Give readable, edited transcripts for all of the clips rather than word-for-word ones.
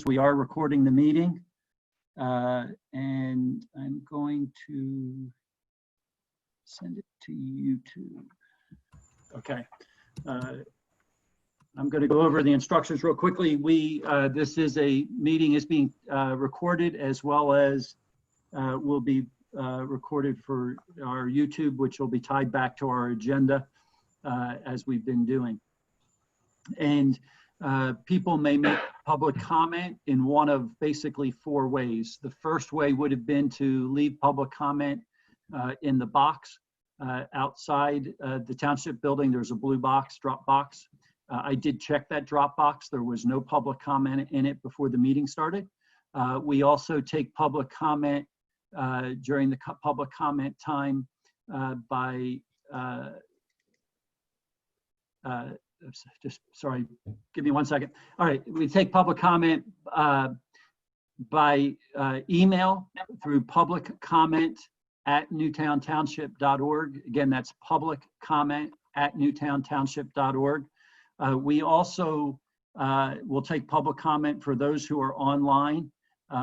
We are recording the meeting, and I'm going to send it to YouTube. Okay. I'm going to go over the instructions real quickly. This is a meeting is being recorded, as well as will be recorded for our YouTube, which will be tied back to our agenda as we've been doing. And people may make public comment in one of basically 4 ways. The first way would have been to leave public comment in the box outside the township building. There's a blue box, drop box. I did check that drop box. There was no public comment in it before the meeting started. We also take public comment during the public comment time by just sorry, give me 1 second. All right, we take public comment by email through publiccomment@newtowntownship.org. Again, that's publiccomment@newtowntownship.org. We also will take public comment for those who are online,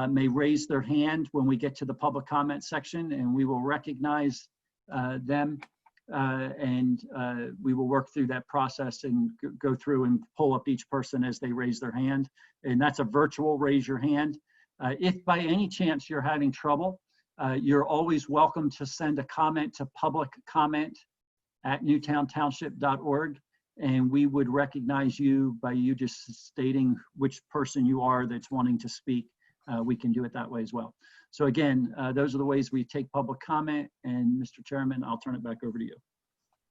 may raise their hand when we get to the public comment section, and we will recognize them. And we will work through that process and go through and pull up each person as they raise their hand. And that's a virtual raise your hand. If by any chance you're having trouble, you're always welcome to send a comment to publiccomment@newtowntownship.org. And we would recognize you by you just stating which person you are that's wanting to speak. We can do it that way as well. So again, those are the ways we take public comment. And Mr. Chairman, I'll turn it back over to you.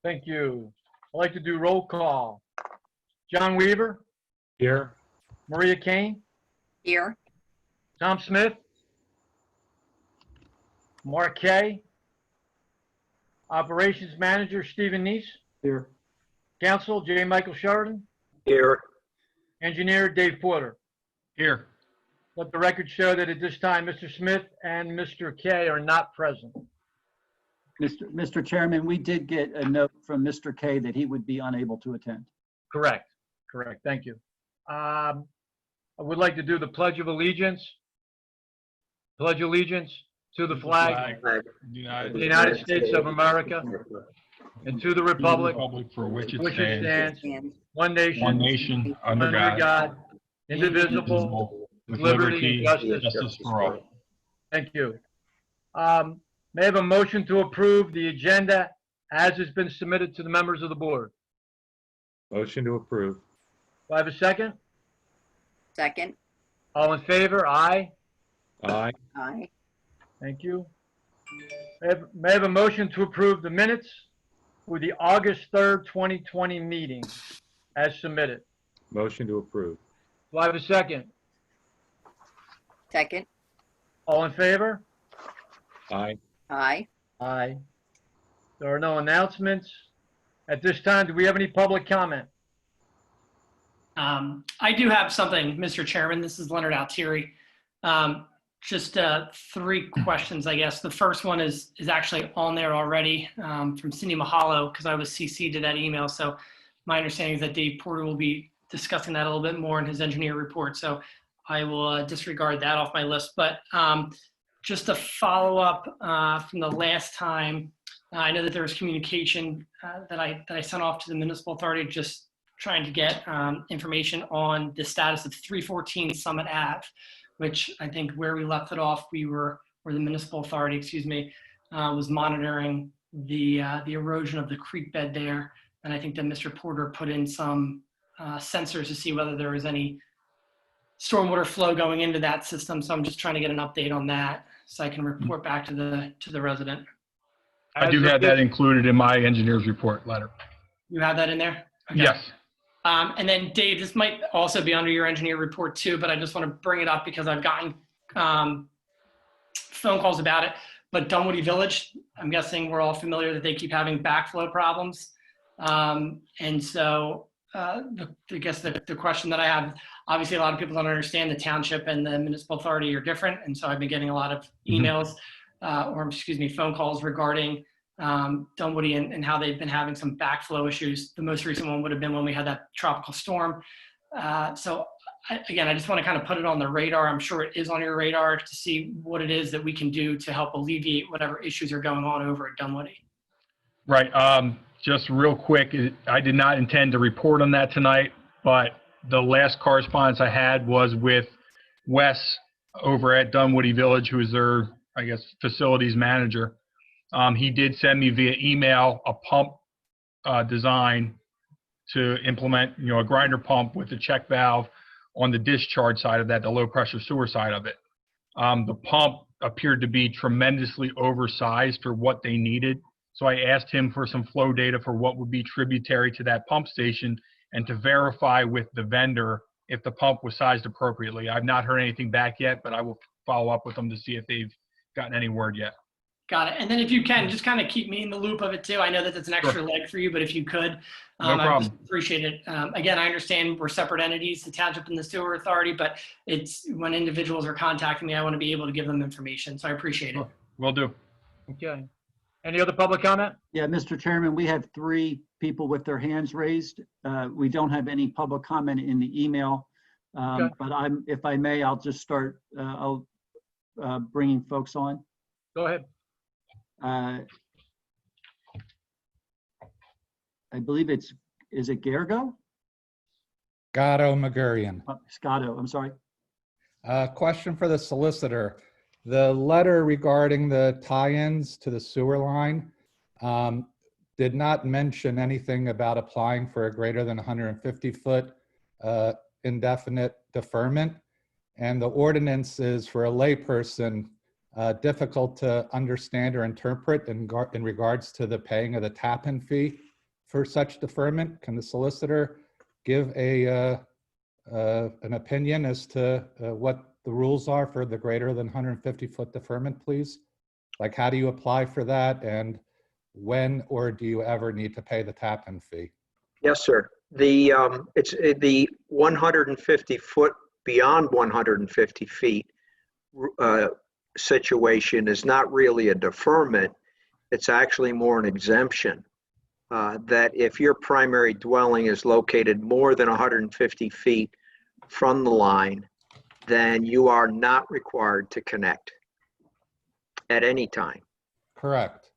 Thank you. I'd like to do roll call. John Weaver. Here. Maria Kane. Here. Tom Smith. Mark Kay. Operations Manager Stephen Neese. Here. Counsel J. Michael Sheridan. Here. Engineer Dave Porter. Here. Let the record show that at this time, Mr. Smith and Mr. Kay are not present. Mr. Chairman, we did get a note from Mr. Kay that he would be unable to attend. Correct. Correct. Thank you. I would like to do the Pledge of Allegiance. Pledge allegiance to the flag of the United States of America and to the republic for which it stands, And one nation, under God, indivisible, with liberty and justice for all. Thank you. May I have a motion to approve the agenda as has been submitted to the members of the board? Motion to approve. Do I have a second? second. All in favor? Aye. Aye. Aye. Thank you. May I have a motion to approve the minutes for the August 3rd, 2020 meeting as submitted? Motion to approve. Do I have a second? Second. All in favor? Aye. Aye. Aye. There are no announcements. At this time, do we have any public comment? I do have something, Mr. Chairman. This is Leonard Altieri. Just 3 questions, I guess. The first one is actually on there already from Cindy Mehallow, because I was CC'd to that email. So my understanding is that Dave Porter will be discussing that a little bit more in his engineer report. So I will disregard that off my list. But just to follow up from the last time, I know that there was communication that I sent off to the Municipal Authority, just trying to get information on the status of 314 Summit Ave, which I think where we left it off, or the Municipal Authority, excuse me, was monitoring the erosion of the creek bed there. And I think that Mr. Porter put in some sensors to see whether there was any stormwater flow going into that system. So I'm just trying to get an update on that so I can report back to the resident. I do have that included in my engineer's report letter. You have that in there? Okay. Yes. And then Dave, this might also be under your engineer report too, but I just want to bring it up because I've gotten phone calls about it. But Dunwoody Village, I'm guessing we're all familiar that they keep having backflow problems. And so I guess the question that I have, obviously a lot of people don't understand the township and the municipal authority are different. And so I've been getting a lot of emails or excuse me, phone calls regarding Dunwoody and how they've been having some backflow issues. The most recent one would have been when we had that tropical storm. So again, I just want to kind of put it on the radar. I'm sure it is on your radar to see what it is that we can do to help alleviate whatever issues are going on over at Dunwoody. Right. Just real quick, I did not intend to report on that tonight, but the last correspondence I had was with Wes over at Dunwoody Village, who is their, I guess, facilities manager. He did send me via email a pump design to implement, a grinder pump with a check valve on the discharge side of that, the low pressure sewer side of it. The pump appeared to be tremendously oversized for what they needed. So I asked him for some flow data for what would be tributary to that pump station and to verify with the vendor if the pump was sized appropriately. I've not heard anything back yet, but I will follow up with them to see if they've gotten any word yet. Got it. And then if you can, just kind of keep me in the loop of it too. I know that that's an extra leg for you, but if you could, No I problem. just appreciate it. Again, I understand we're separate entities, the township and the sewer authority, but it's when individuals are contacting me, I want to be able to give them information. So I appreciate it. Will do. Okay. Any other public comment? Yeah, Mr. Chairman, we have 3 people with their hands raised. We don't have any public comment in the email, Okay. but if I may, I'll just start bringing folks on. Go ahead. I believe is it Gergo? Gatto Magurian. Scotto, I'm sorry. Question for the solicitor. The letter regarding the tie-ins to the sewer line did not mention anything about applying for a greater than 150-foot indefinite deferment. And the ordinance is, for a layperson, difficult to understand or interpret in regards to the paying of the tap-in fee for such deferment. Can the solicitor give an opinion as to what the rules are for the greater than 150-foot deferment, please? Like, how do you apply for that, and when or do you ever need to pay the tap-in fee? Yes, sir. It's the 150 foot beyond 150 feet situation is not really a deferment. It's actually more an exemption. That if your primary dwelling is located more than 150 feet from the line, then you are not required to connect at any time. Correct.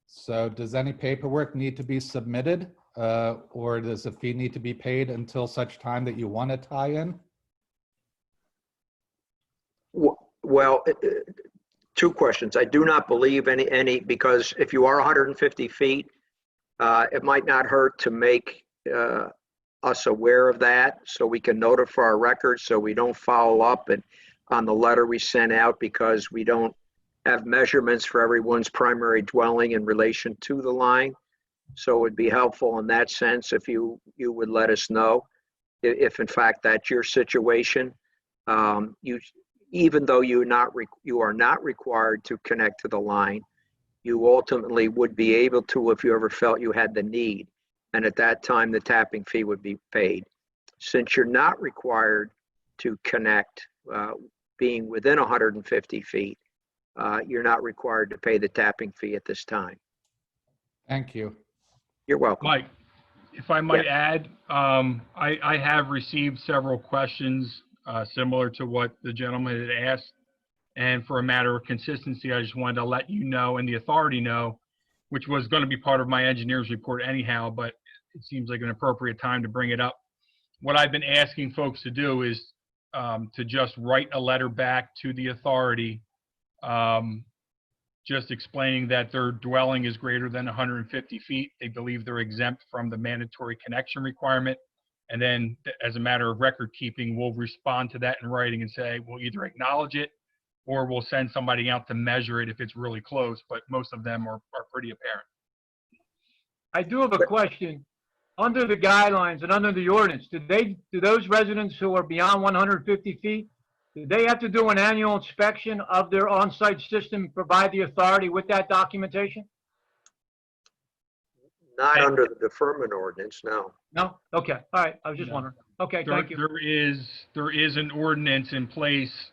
So does any paperwork need to be submitted, or does a fee need to be paid until such time that you want to tie in? Well, 2 questions. I do not believe any, because if you are 150 feet, it might not hurt to make us aware of that so we can notify our records so we don't follow up and on the letter we sent out, because we don't have measurements for everyone's primary dwelling in relation to the line. So it would be helpful in that sense if you would let us know if in fact that's your situation. Even though you are not required to connect to the line, you ultimately would be able to if you ever felt you had the need. And at that time, the tapping fee would be paid. Since you're not required to connect, being within 150 feet, you're not required to pay the tapping fee at this time. Thank you. You're welcome. Mike, if I might add, I have received several questions similar to what the gentleman had asked. And for a matter of consistency, I just wanted to let you know and the authority know, which was going to be part of my engineer's report anyhow, but it seems like an appropriate time to bring it up. What I've been asking folks to do is to just write a letter back to the authority, just explaining that their dwelling is greater than 150 feet. They believe they're exempt from the mandatory connection requirement. And then as a matter of record keeping, we'll respond to that in writing and say, we'll either acknowledge it or we'll send somebody out to measure it if it's really close, but most of them are pretty apparent. I do have a question. Under the guidelines and under the ordinance, do those residents who are beyond 150 feet, do they have to do an annual inspection of their on-site system, provide the authority with that documentation? Not under the deferment ordinance, no. No? Okay. All right. I was just No. wondering. Okay. Thank you. There is an ordinance in place,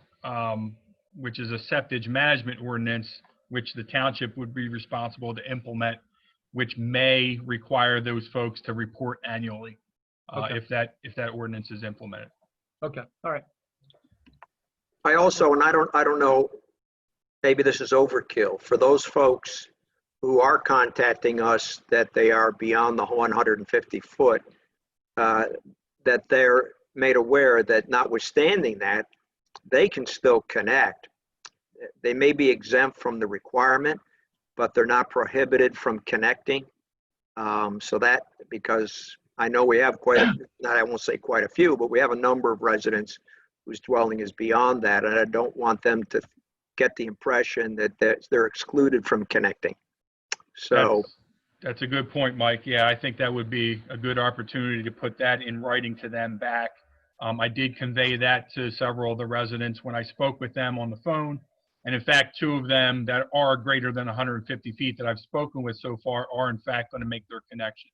which is a septage management ordinance, which the township would be responsible to implement, which may require those folks to report annually Okay. if that ordinance is implemented. Okay, all right. I also, and I don't know, maybe this is overkill, for those folks who are contacting us that they are beyond the 150 foot, that they're made aware that notwithstanding that, they can still connect. They may be exempt from the requirement, but they're not prohibited from connecting. So that, because I know we have I won't say quite a few, but we have a number of residents whose dwelling is beyond that, and I don't want them to get the impression that they're excluded from connecting. So that's a good point, Mike. Yeah, I think that would be a good opportunity to put that in writing to them back. I did convey that to several of the residents when I spoke with them on the phone. And in fact, 2 of them that are greater than 150 feet that I've spoken with so far are in fact going to make their connection.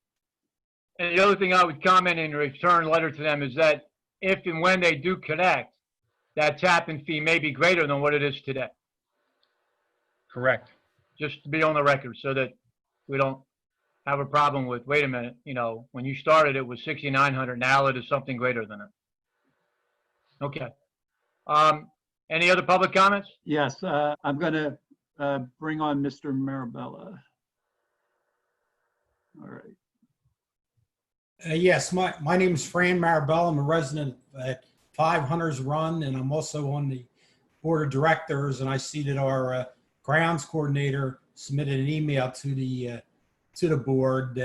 And the other thing I would comment in return letter to them is that if and when they do connect, that tap-in fee may be greater than what it is today. Correct. Just to be on the record so that we don't have a problem with, wait a minute, you know, when you started it was $6,900, now it is something greater than it. Okay. Any other public comments? Yes, I'm going to bring on Mr. Marabella. All right. Yes, my name is Fran Marabella. I'm a resident at 5 Hunters Run, and I'm also on the board of directors. And I see that our grounds coordinator submitted an email to the board,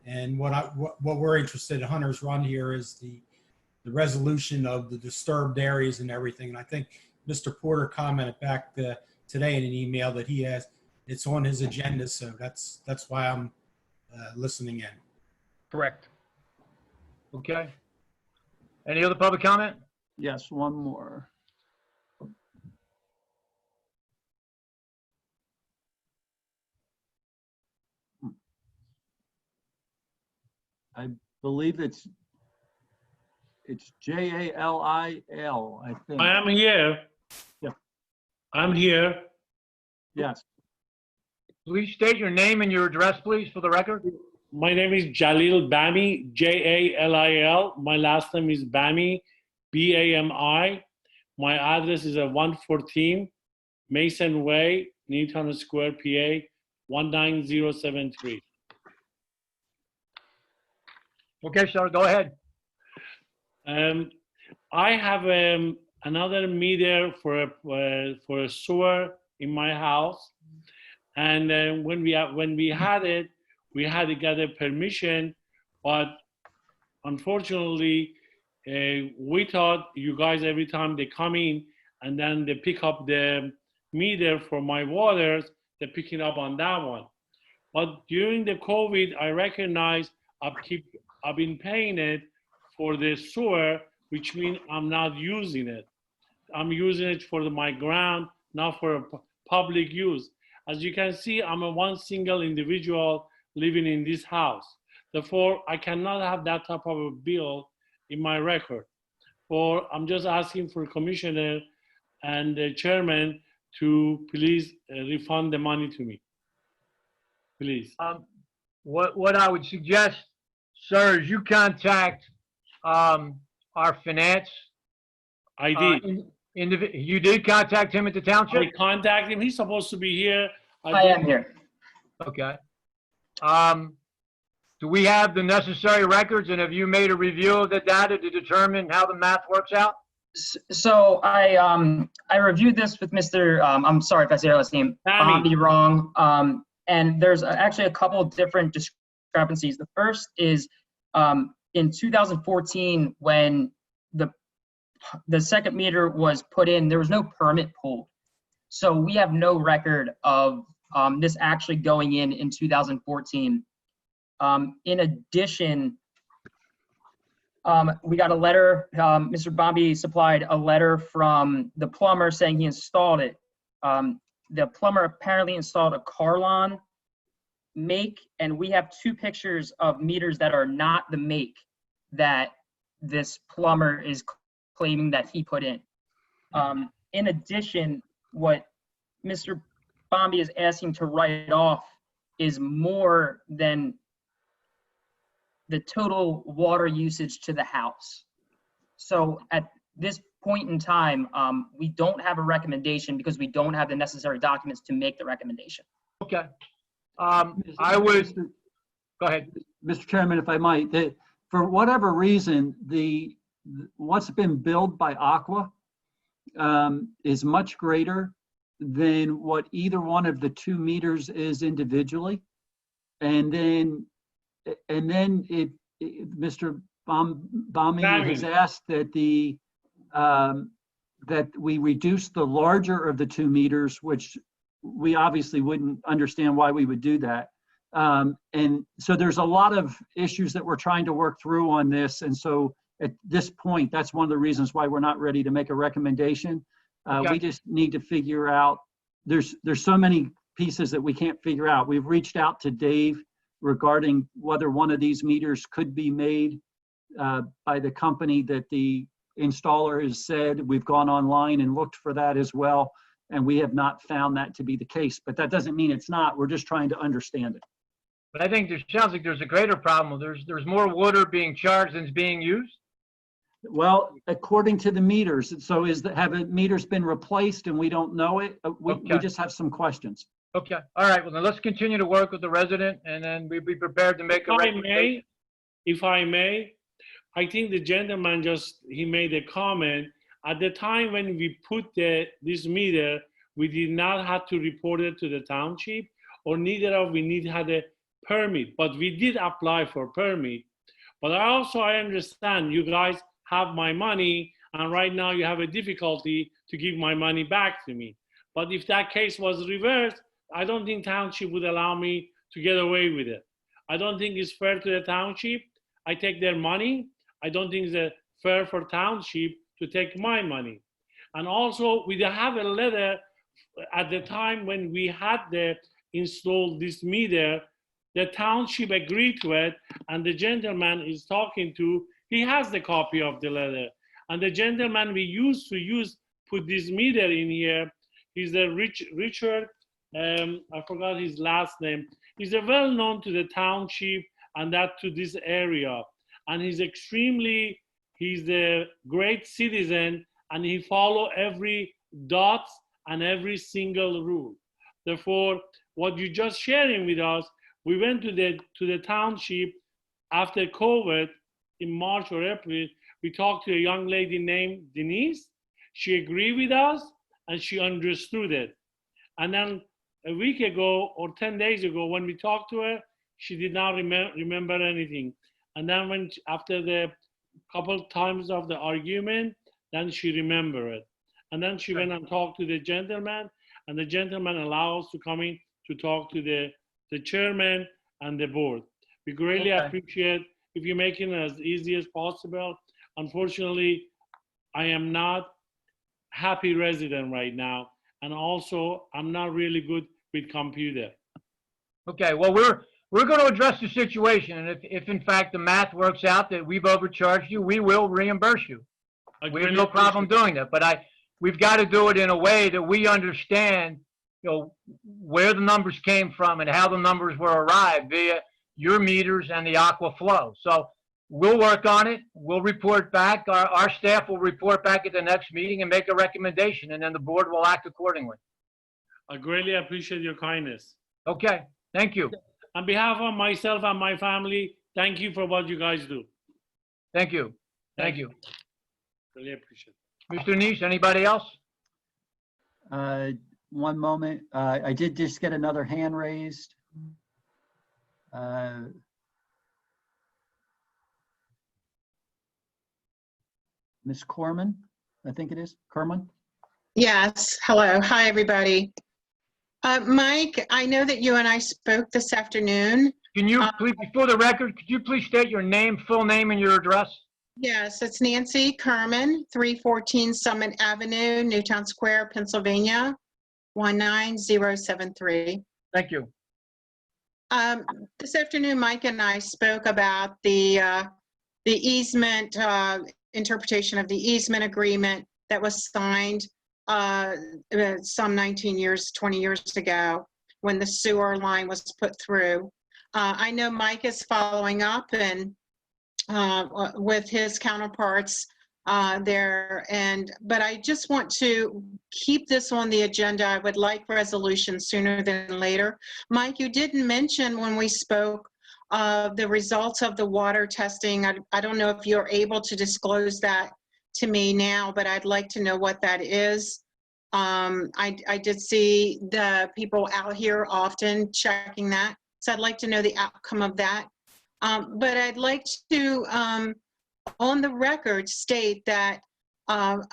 and what we're interested in Hunters Run here is the resolution of the disturbed areas and everything. And I think Mr. Porter commented back today in an email that it's on his agenda, so that's why I'm listening in. Correct. Okay. Any other public comment? Yes, one more. I believe it's Jalil, I think. I am here. Yeah. I'm here. Yes. Please state your name and your address, please, for the record. My name is Jalil Bami, Jalil. My last name is Bami, Bami. My address is at 114 Mason Way, Newton Square, PA, 19073. Okay, sir, go ahead. I have another meter for a sewer in my house, and when we had it, we had to get a permission, but unfortunately, we thought you guys every time they come in and then they pick up the meter for my waters, they're picking up on that one. But during the COVID, I recognized I've been paying it for the sewer, which means I'm not using it. I'm using it for my ground, not for public use. As you can see, I'm a one single individual living in this house. Therefore, I cannot have that type of a bill in my record. Or I'm just asking for commissioner and the chairman to please refund the money to me. Please. What I would suggest, sir, is you contact our finance. I did. You did contact him at the township? I contacted him. He's supposed to be here. I am here. Okay. Do we have the necessary records, and have you made a review of the data to determine how the math works out? So I reviewed this with Mr. I'm sorry if I say your last name, Bobby wrong. And there's actually a couple of different discrepancies. The first is in 2014, when the second meter was put in, there was no permit pulled. So we have no record of this actually going in 2014. In addition, we got a letter, Mr. Bobby supplied a letter from the plumber saying he installed it. The plumber apparently installed a Carlon make, and we have 2 pictures of meters that are not the make that this plumber is claiming that he put in. In addition, what Mr. Bobby is asking to write off is more than the total water usage to the house. So at this point in time, we don't have a recommendation because we don't have the necessary documents to make the recommendation. Okay. I would, go ahead. Mr. Chairman, if I might, for whatever reason, what's been billed by Aqua is much greater than what either one of the 2 meters is individually. And then Mr. Bami has asked that that we reduce the larger of the 2 meters, which we obviously wouldn't understand why we would do that. And so there's a lot of issues that we're trying to work through on this. And so at this point, that's one of the reasons why we're not ready to make a recommendation. We just need to figure out, there's so many pieces that we can't figure out. We've reached out to Dave regarding whether one of these meters could be made by the company that the installer has said. We've gone online and looked for that as well, and we have not found that to be the case. But that doesn't mean it's not. We're just trying to understand it. But I think there sounds like there's a greater problem. There's more water being charged than is being used. Well, according to the meters, so have the meters been replaced and we don't know it? We just have some questions. Okay, all right, well, then let's continue to work with the resident, and then we'll be prepared to make a recommendation. If I may, I think the gentleman he made a comment. At the time when we put this meter, we did not have to report it to the township, or neither of we had a permit, but we did apply for permit. But I understand you guys have my money, and right now you have a difficulty to give my money back to me. But if that case was reversed, I don't think township would allow me to get away with it. I don't think it's fair to the township. I take their money. I don't think it's fair for township to take my money. And also, we have a letter at the time when we had installed this meter. The township agreed to it, and the gentleman is talking to, he has the copy of the letter. And the gentleman we used to put this meter in here, he's a Richard, I forgot his last name. He's well known to the township and that to this area. And he's a great citizen, and he follow every dot and every single rule. Therefore, what you just sharing with us, we went to the township after COVID in March or April. We talked to a young lady named Denise. She agreed with us and she understood it. And then a week ago or 10 days ago, when we talked to her, she did not remember anything. And then after the couple times of the argument, then she remembered it. And then she went and talked to the gentleman, and the gentleman allowed us to come in to talk to the chairman and the board. We greatly appreciate if you're making it as easy as possible. Unfortunately, I am not happy resident right now. And also, I'm not really good with computer. Okay, well, we're going to address the situation. And if in fact the math works out that we've overcharged you, we will reimburse you. We have no problem doing that. But we've got to do it in a way that we understand, where the numbers came from and how the numbers were arrived via your meters and the aqua flow. So we'll work on it. We'll report back. Our staff will report back at the next meeting and make a recommendation, and then the board will act accordingly. I greatly appreciate your kindness. Okay, thank you. On behalf of myself and my family, thank you for what you guys do. Thank you. Thank you. Really appreciate it. Mr. Nice, anybody else? One moment. I did just get another hand raised. Ms. Corman, I think it is. Corman? Yes. Hello. Hi, everybody. Mike, I know that you and I spoke this afternoon. Can you please, before the record, could you please state your name, full name, and your address? Yes, it's Nancy Kerman, 314 Summit Avenue, Newtown Square, Pennsylvania, 19073. Thank you. This afternoon, Mike and I spoke about the easement, interpretation of the easement agreement that was signed some 19 years, 20 years ago when the sewer line was put through. I know Mike is following up and with his counterparts there. But I just want to keep this on the agenda. I would like resolution sooner than later. Mike, you didn't mention when we spoke the results of the water testing. I don't know if you're able to disclose that to me now, but I'd like to know what that is. I did see the people out here often checking that, so I'd like to know the outcome of that. But I'd like to, on the record, state that,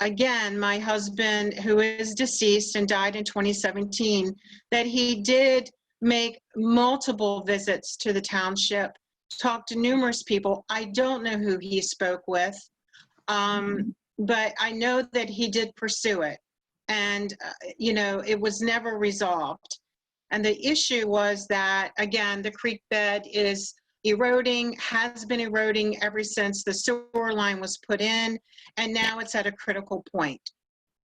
again, my husband, who is deceased and died in 2017, that he did make multiple visits to the township, talked to numerous people. I don't know who he spoke with, but I know that he did pursue it. And, you know, it was never resolved. And the issue was that, again, the creek bed is eroding, has been eroding ever since the sewer line was put in, and now it's at a critical point.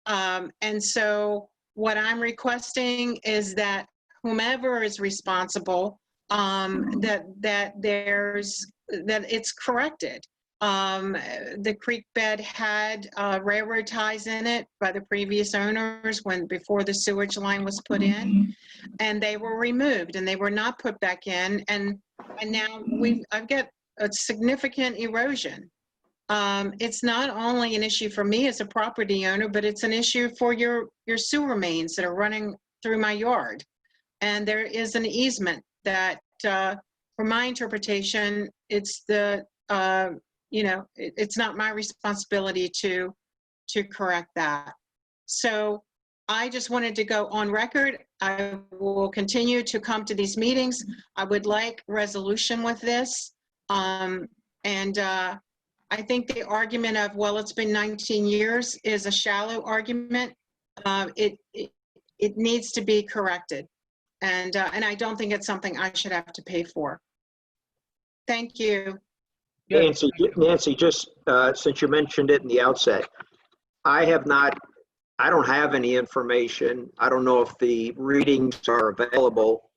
And so what I'm requesting is that whomever is responsible, that it's corrected. The creek bed had railroad ties in it by the previous owners before the sewage line was put in, and they were removed and they were not put back in. And now I've got a significant erosion. It's not only an issue for me as a property owner, but it's an issue for your sewer mains that are running through my yard. And there is an easement that, for my interpretation, it's the, you know, it's not my responsibility to correct that. So I just wanted to go on record. I will continue to come to these meetings. I would like resolution with this. I think the argument of, well, it's been 19 years is a shallow argument. It needs to be corrected. And I don't think it's something I should have to pay for. Thank you. Nancy, just since you mentioned it in the outset, I don't have any information. I don't know if the readings are available.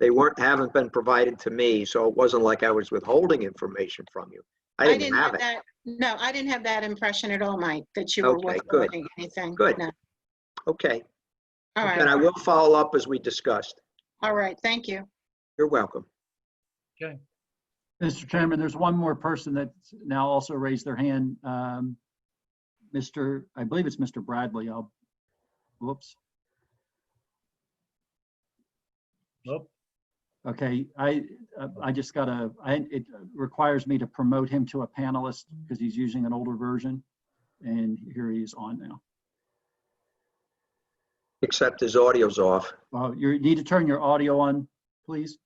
They haven't been provided to me, so it wasn't like I was withholding information from you. I didn't have it. That. No, I didn't have that impression at all, Mike, that you were withholding anything. Good. No. Okay. All right. And I will follow up as we discussed. All right. Thank you. You're welcome. Okay. Mr. Chairman, there's one more person that's now also raised their hand. I believe it's Mr. Bradley. Whoops. Nope. Okay, I just it requires me to promote him to a panelist because he's using an older version, and here he is on now. Except his audio's off. Well, you need to turn your audio on, please.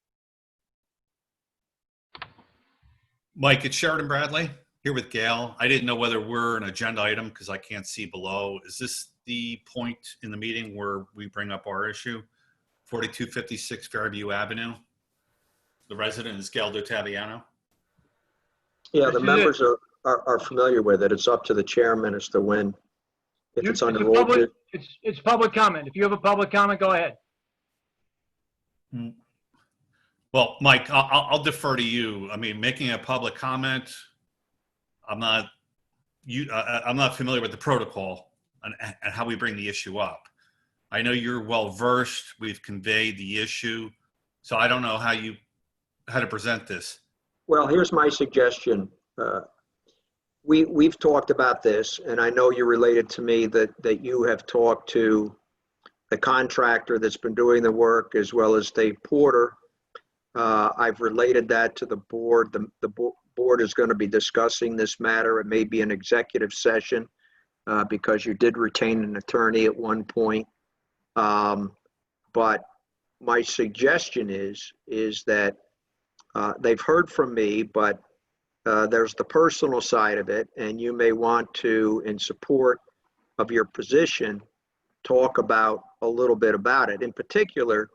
Mike, it's Sheridan Bradley here with Gail. I didn't know whether we're an agenda item because I can't see below. Is this the point in the meeting where we bring up our issue? 4256 Fairview Avenue. The resident is Gail Dottaviano. Yeah, the members are familiar with it. It's up to the chairman as to when, if it's under old. It's public comment. If you have a public comment, go ahead. Well, Mike, I'll defer to you. I mean, making a public comment, I'm not familiar with the protocol and how we bring the issue up. I know you're well versed. We've conveyed the issue, so I don't know how to present this. Well, here's my suggestion. We've talked about this, and I know you related to me that you have talked to the contractor that's been doing the work as well as Dave Porter. I've related that to the board. The board is going to be discussing this matter. It may be an executive session because you did retain an attorney at one point. But my suggestion is that they've heard from me, but there's the personal side of it, and you may want to, in support of your position, talk about a little bit about it. In particular,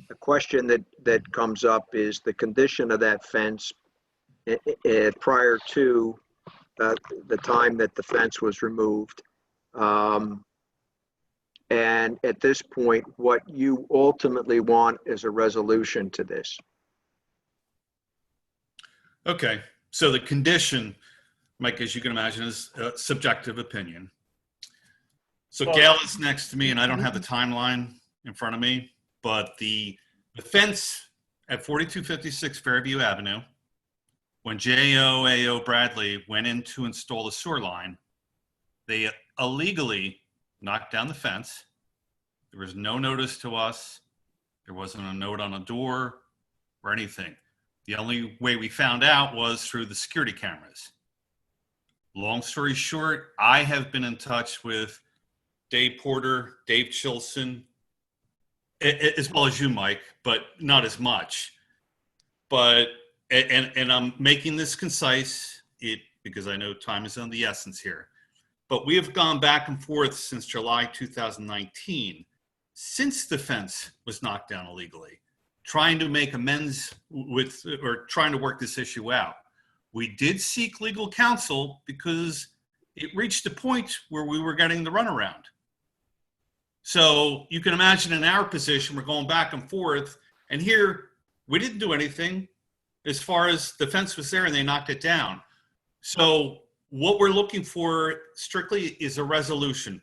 a question that comes up is the condition of that fence prior to the time that the fence was removed. And at this point, what you ultimately want is a resolution to this. Okay, so the condition, Mike, as you can imagine, is a subjective opinion. So Well- Gail is next to me, and I don't have the timeline in front of me, but the fence at 4256 Fairview Avenue, when JOAO Bradley went in to install the sewer line, they illegally knocked down the fence. There was no notice to us. There wasn't a note on a door or anything. The only way we found out was through the security cameras. Long story short, I have been in touch with Dave Porter, Dave Chilson, as well as you, Mike, but not as much. But, and I'm making this concise because I know time is of the essence here. But we have gone back and forth since July 2019, since the fence was knocked down illegally, trying to make amends with, or trying to work this issue out. We did seek legal counsel because it reached a point where we were getting the runaround. So you can imagine in our position, we're going back and forth, and here we didn't do anything as far as the fence was there and they knocked it down. So what we're looking for strictly is a resolution.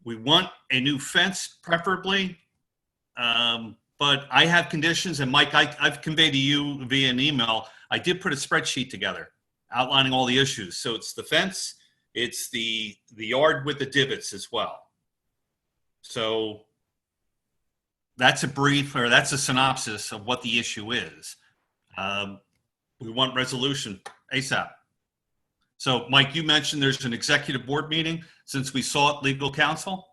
We want a new fence, preferably, but I have conditions, and Mike, I've conveyed to you via an email, I did put a spreadsheet together outlining all the issues. So it's the fence, it's the yard with the divots as well. So that's a brief, or that's a synopsis of what the issue is. We want resolution ASAP. So Mike, you mentioned there's an executive board meeting since we sought legal counsel.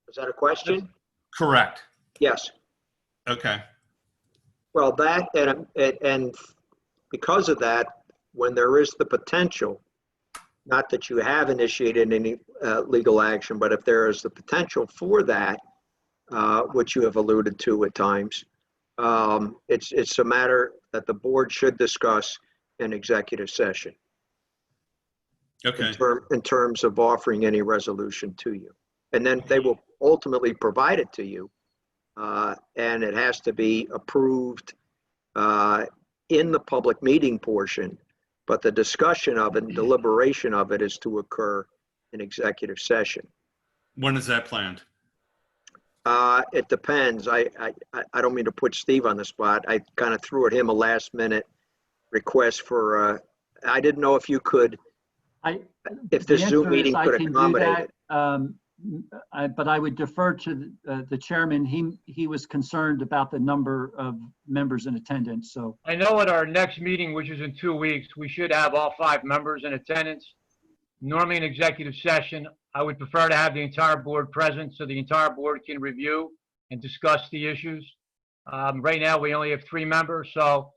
Is that a question? Correct. Yes. Okay. Well, that, and because of that, when there is the potential, not that you have initiated any legal action, but if there is the potential for that, which you have alluded to at times, it's a matter that the board should discuss in executive session. Okay. In terms of offering any resolution to you. And then they will ultimately provide it to you. And it has to be approved in the public meeting portion, but the discussion of it and deliberation of it is to occur in executive session. When is that planned? It depends. I don't mean to put Steve on the spot. I kind of threw at him a last minute request for, I didn't know if you could, if the Zoom meeting could accommodate it. But I would defer to the chairman. He was concerned about the number of members in attendance, so. I know at our next meeting, which is in 2 weeks, we should have all 5 members in attendance. Normally in executive session, I would prefer to have the entire board present so the entire board can review and discuss the issues. Right now, we only have 3 members, so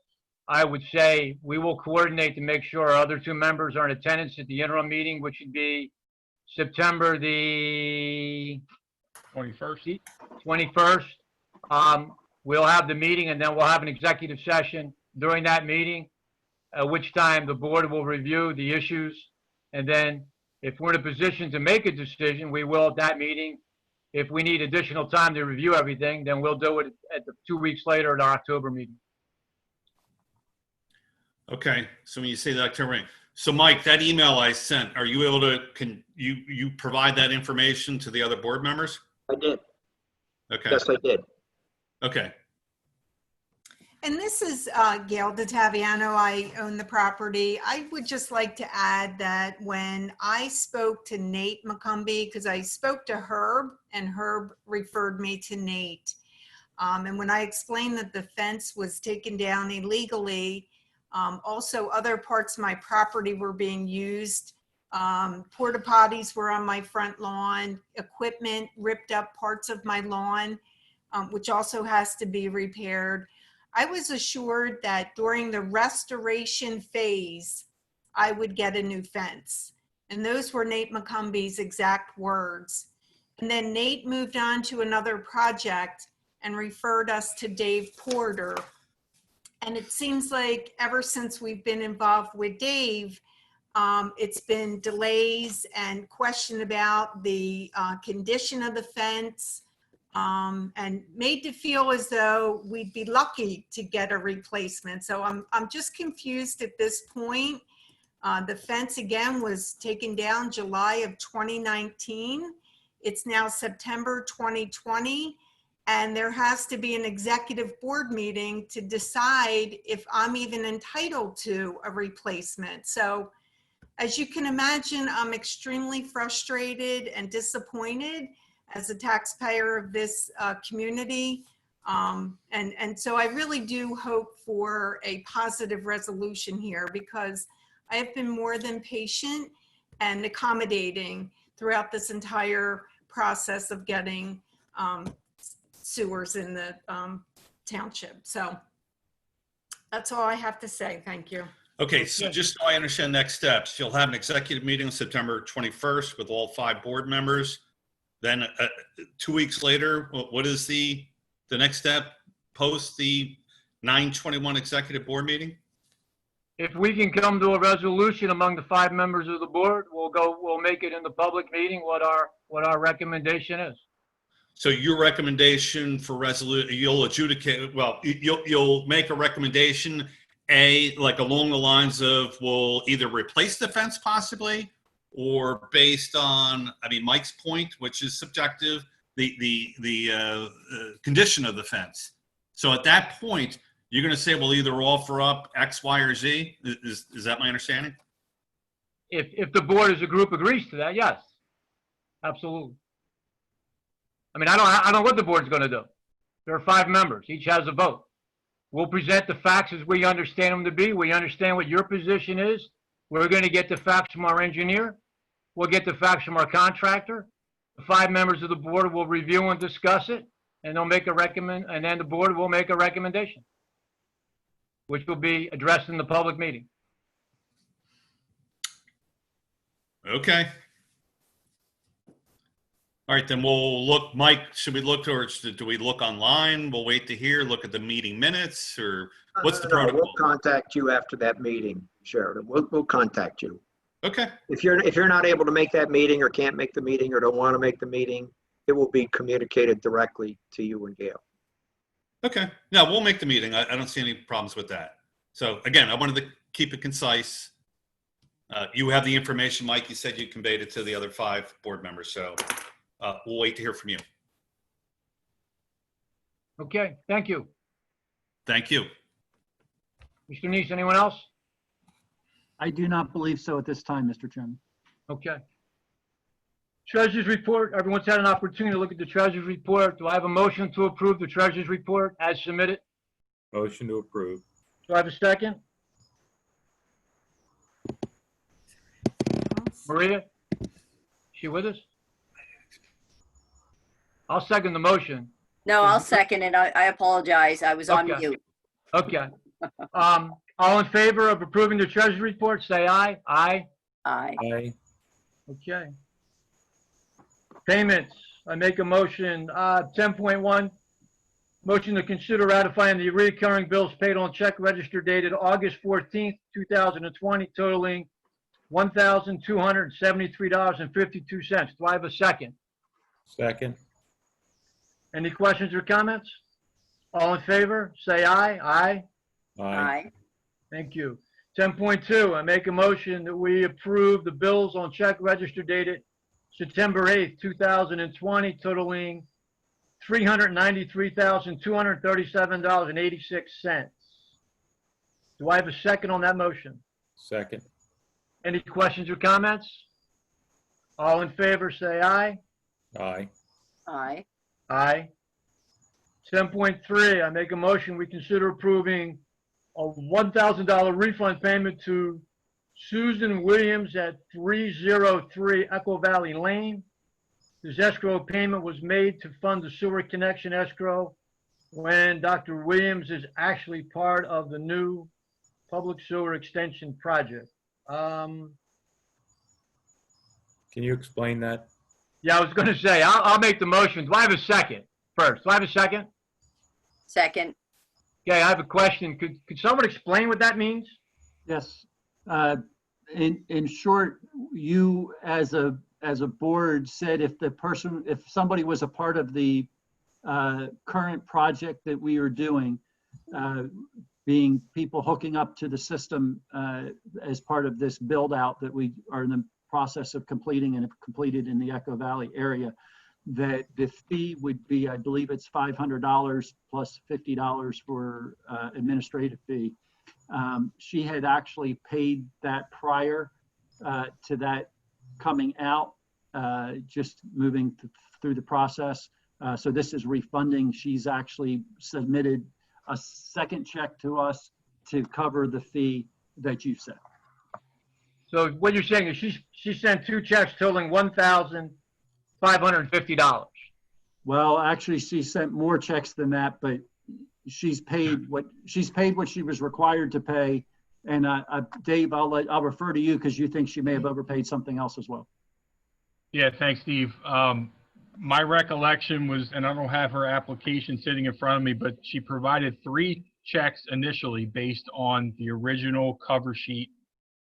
I would say we will coordinate to make sure our other 2 members are in attendance at the interim meeting, which would be September the 21st. 21st. We'll have the meeting, and then we'll have an executive session during that meeting, at which time the board will review the issues. And then if we're in a position to make a decision, we will at that meeting. If we need additional time to review everything, then we'll do it at the 2 weeks later at our October meeting. Okay. So when you say the October meeting, so Mike, that email I sent, are you able to, can you provide that information to the other board members? I did. Okay. Yes, I did. Okay. And this is Gail DeTaviano. I own the property. I would just like to add that when I spoke to Nate McCumbee, because I spoke to Herb and Herb referred me to Nate. And when I explained that the fence was taken down illegally, also other parts of my property were being used. Porta potties were on my front lawn, equipment ripped up parts of my lawn, which also has to be repaired. I was assured that during the restoration phase, I would get a new fence. And those were Nate McCumbee's exact words. And then Nate moved on to another project and referred us to Dave Porter. And it seems like ever since we've been involved with Dave, it's been delays and question about the condition of the fence, and made to feel as though we'd be lucky to get a replacement. So I'm just confused at this point. The fence again was taken down July of 2019. It's now September 2020. And there has to be an executive board meeting to decide if I'm even entitled to a replacement. So as you can imagine, I'm extremely frustrated and disappointed as a taxpayer of this community. And so I really do hope for a positive resolution here, because I have been more than patient and accommodating throughout this entire process of getting sewers in the township. So that's all I have to say. Thank you. Okay, so just so I understand next steps, you'll have an executive meeting on September 21st with all 5 board members. Then 2 weeks later, what is the next step post the 9/21 executive board meeting? If we can come to a resolution among the 5 members of the board, we'll make it in the public meeting what our recommendation is. So your recommendation for resolution, you'll adjudicate, well, you'll make a recommendation, like along the lines of, we'll either replace the fence possibly, or based on, I mean, Mike's point, which is subjective, the condition of the fence. So at that point, you're going to say we'll either offer up X, Y, or Z. Is that my understanding? If the board as a group agrees to that, yes, absolutely. I mean, I don't know what the board's going to do. There are 5 members. Each has a vote. We'll present the facts as we understand them to be. We understand what your position is. We're going to get the facts from our engineer. We'll get the facts from our contractor. The 5 members of the board will review and discuss it, and they'll make and then the board will make a recommendation, which will be addressed in the public meeting. Okay. All right, then we'll look, Mike, should we look towards, do we look online? We'll wait to hear, look at the meeting minutes, or what's the protocol? We'll contact you after that meeting, Sheridan. We'll contact you. Okay. If you're not able to make that meeting or can't make the meeting or don't want to make the meeting, it will be communicated directly to you and Gail. Okay. Yeah, we'll make the meeting. I don't see any problems with that. So again, I wanted to keep it concise. You have the information, Mike. You said you conveyed it to the other 5 board members. So we'll wait to hear from you. Okay, thank you. Thank you. Mr. Neese, anyone else? I do not believe so at this time, Mr. Chairman. Okay. Treasurer's report. Everyone's had an opportunity to look at the treasurer's report. Do I have a motion to approve the treasurer's report as submitted? Motion to approve. Do I have a second? Maria? Is she with us? I'll second the motion. No, I'll second it. I apologize. I was on Okay. mute. Okay. All in favor of approving the treasurer's report, say aye. Aye. Aye. Aye. Okay. Payments. I make a motion, 10.1. Motion to consider ratifying the recurring bills paid on check register dated August 14th, 2020, totaling $1,273.52. Do I have a second? Second. Any questions or comments? All in favor, say aye. Aye. Aye. Thank you. 10.2, I make a motion that we approve the bills on check register dated September 8th, 2020, totaling $393,237.86. Do I have a second on that motion? Second. Any questions or comments? All in favor, say aye. Aye. Aye. Aye. 10.3, I make a motion we consider approving a $1,000 refund payment to Susan Williams at 303 Echo Valley Lane. This escrow payment was made to fund the sewer connection escrow when Dr. Williams is actually part of the new public sewer extension project. Can you explain that? Yeah, I was going to say, I'll make the motion. Do I have a second first? Do I have a second? Second. Okay, I have a question. Could someone explain what that means? Yes. In short, you as a board said if somebody was a part of the current project that we are doing, being people hooking up to the system as part of this build out that we are in the process of completing and have completed in the Echo Valley area, that the fee would be, I believe it's $500 plus $50 for administrative fee. She had actually paid that prior to that coming out, just moving through the process. So this is refunding. She's actually submitted a second check to us to cover the fee that you said. So what you're saying is she sent 2 checks totaling $1,550. Well, actually, she sent more checks than that, but she's paid what she was required to pay. And Dave, I'll refer to you because you think she may have overpaid something else as well. Yeah, thanks, Steve. My recollection was, and I don't have her application sitting in front of me, but she provided 3 checks initially based on the original cover sheet,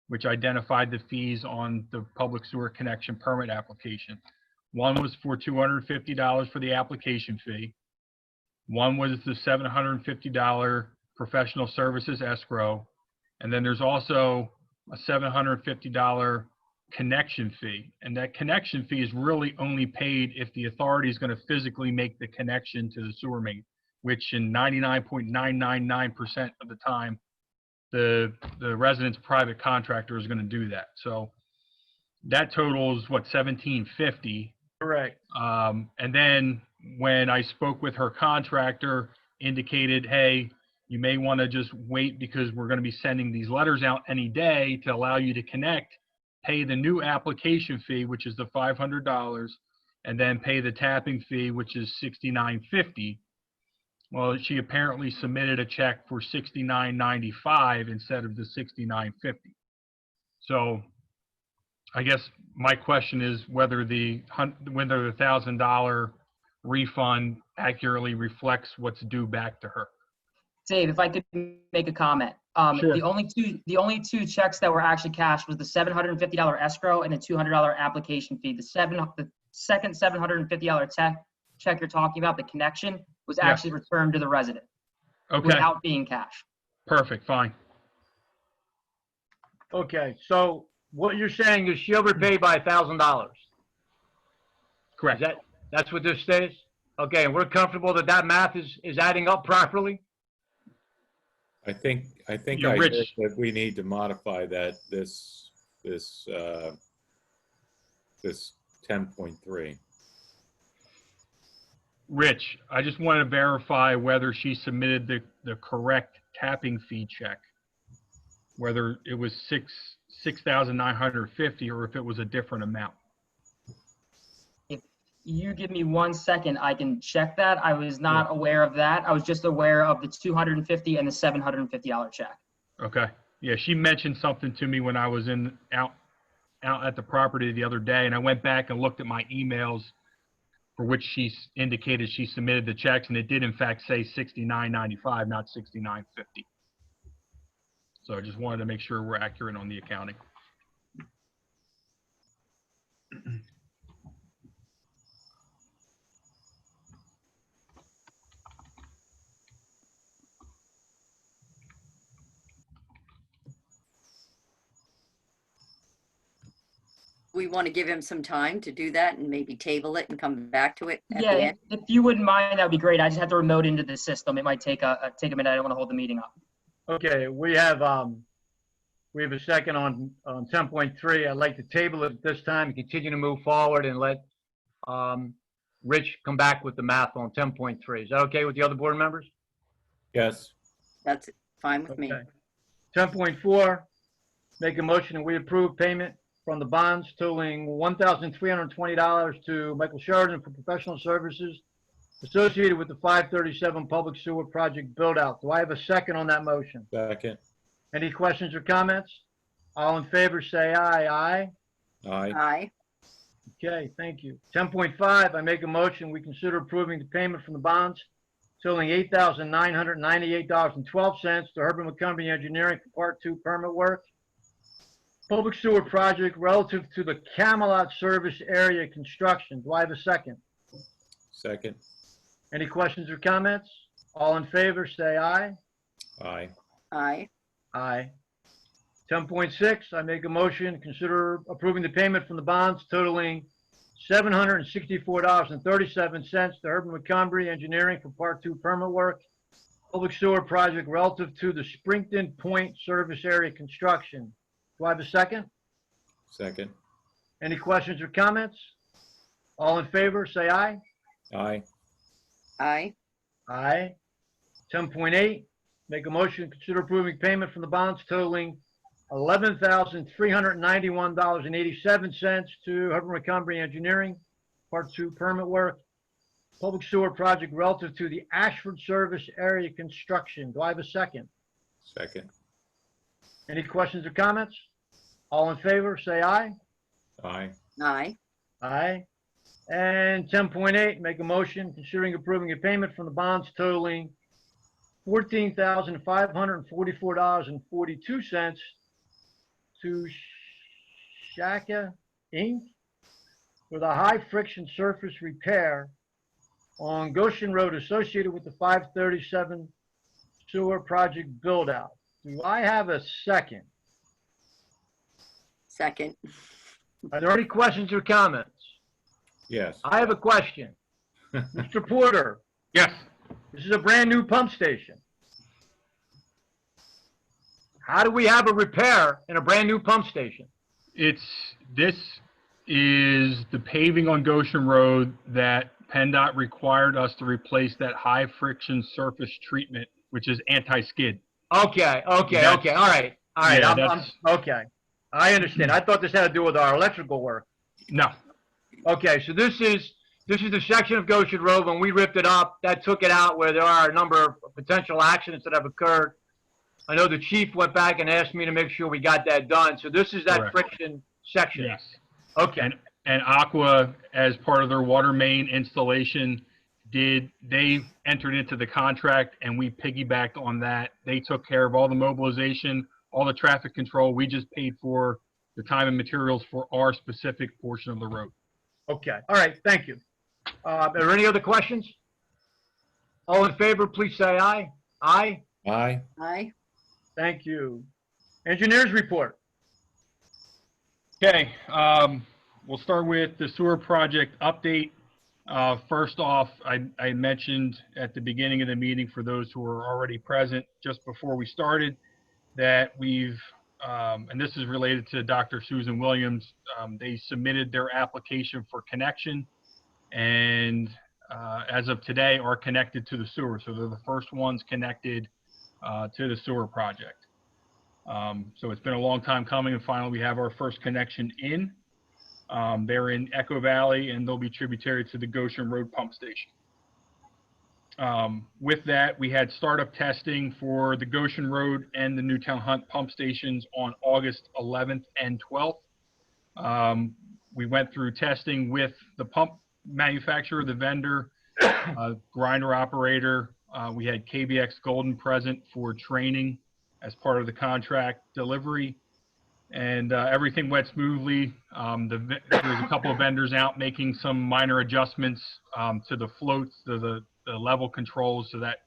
which identified the fees on the public sewer connection permit application. One was for $250 for the application fee. One was the $750 professional services escrow. And then there's also a $750 connection fee. And that connection fee is really only paid if the authority is going to physically make the connection to the sewer main, which in 99.999% of the time, the resident's private contractor is going to do that. So that totals what, $1,750. Correct. And then when I spoke with her contractor, indicated, hey, you may want to just wait because we're going to be sending these letters out any day to allow you to connect, pay the new application fee, which is the $500, and then pay the tapping fee, which is $69.50. Well, she apparently submitted a check for $69.95 instead of the $69.50. So I guess my question is whether the $1,000 refund accurately reflects what's due back to her. Dave, if I could make a comment. Sure. The only two checks that were actually cashed was the $750 escrow and the $200 application fee. The second $750 check you're talking about, the connection, was actually returned to the resident. Okay. Without being cashed. Perfect. Fine. Okay. So what you're saying is she overpaid by $1,000. Correct. That's what this states? Okay. And we're comfortable that math is adding up properly? I think You're rich. heard that we need to modify that, this 10.3. Rich, I just want to verify whether she submitted the correct tapping fee check, whether it was $6,950 or if it was a different amount. If you give me 1 second, I can check that. I was not aware of that. I was just aware of the $250 and the $750 check. Okay. Yeah, she mentioned something to me when I was out at the property the other day, and I went back and looked at my emails for which she indicated she submitted the checks, and it did in fact say $69.95, not $69.50. So I just wanted to make sure we're accurate on the accounting. We want to give him some time to do that and maybe table it and come back to it at the Yeah, end. if you wouldn't mind, that would be great. I just have to remote into the system. It might take a minute. I don't want to hold the meeting up. Okay. We have a second on 10.3. I'd like to table it at this time and continue to move forward and let Rich come back with the math on 10.3. Is that okay with the other board members? Yes. That's fine with me. Okay. 10.4, make a motion that we approve payment from the bonds totaling $1,320 to Michael Sheridan for professional services associated with the 537 public sewer project build out. Do I have a second on that motion? Second. Any questions or comments? All in favor say aye. Aye. Aye. Aye. Okay, thank you. 10.5, I make a motion we consider approving the payment from the bonds totaling $8,998.12 to Herbert McCombie Engineering for Part 2 permit work. Public sewer project relative to the Camelot service area construction. Do I have a second? Second. Any questions or comments? All in favor, say aye. Aye. Aye. Aye. 10.6, I make a motion, consider approving the payment from the bonds totaling $764.37 to Urban Montgomery Engineering for Part 2 permit work, public sewer project relative to the Springton Point service area construction. Do I have a second? Second. Any questions or comments? All in favor, say aye. Aye. Aye. Aye. 10.8, make a motion, consider approving payment from the bonds totaling $11,391.87 to Urban Montgomery Engineering, Part 2 permit work, public sewer project relative to the Ashford service area construction. Do I have a second? Second. Any questions or comments? All in favor, say aye. Aye. Aye. Aye. And 10.8, make a motion considering approving a payment from the bonds totaling $14,544.42 to Shaka Inc. for the high friction surface repair on Goshen Road associated with the 537 sewer project build out. Do I have a second? Second. Are there any questions or comments? Yes. I have a question. Mr. Porter, Yes. this is a brand new pump station. How do we have a repair in a brand new pump station? This is the paving on Goshen Road that PennDOT required us to replace that high friction surface treatment, which is anti-skid. Okay. All right. Yeah, Okay. I understand. I thought this had to do with our electrical work. No. Okay, so this is the section of Goshen Road. When we ripped it up, that took it out where there are a number of potential accidents that have occurred. I know the chief went back and asked me to make sure we got that done. So this is that Correct. friction section. Yes. Okay. And Aqua, as part of their water main installation, they entered into the contract and we piggybacked on that. They took care of all the mobilization, all the traffic control. We just paid for the time and materials for our specific portion of the road. Okay. All right. Thank you. Are there any other questions? All in favor, please say aye. Aye. Aye. Aye. Thank you. Engineers report. Okay, we'll start with the sewer project update. First off, I mentioned at the beginning of the meeting for those who were already present just before we started that we've, and this is related to Dr. Susan Willaims, they submitted their application for connection and as of today are connected to the sewer. So they're the first ones connected to the sewer project. So it's been a long time coming and finally we have our first connection in. They're in Echo Valley and they'll be tributary to the Goshen Road pump station. With that, we had startup testing for the Goshen Road and the Newtown Hunt pump stations on August 11th and 12th. We went through testing with the pump manufacturer, the vendor, grinder operator. We had KBX Golden present for training as part of the contract delivery. And everything went smoothly. There's a couple of vendors out making some minor adjustments to the floats, to the level controls so that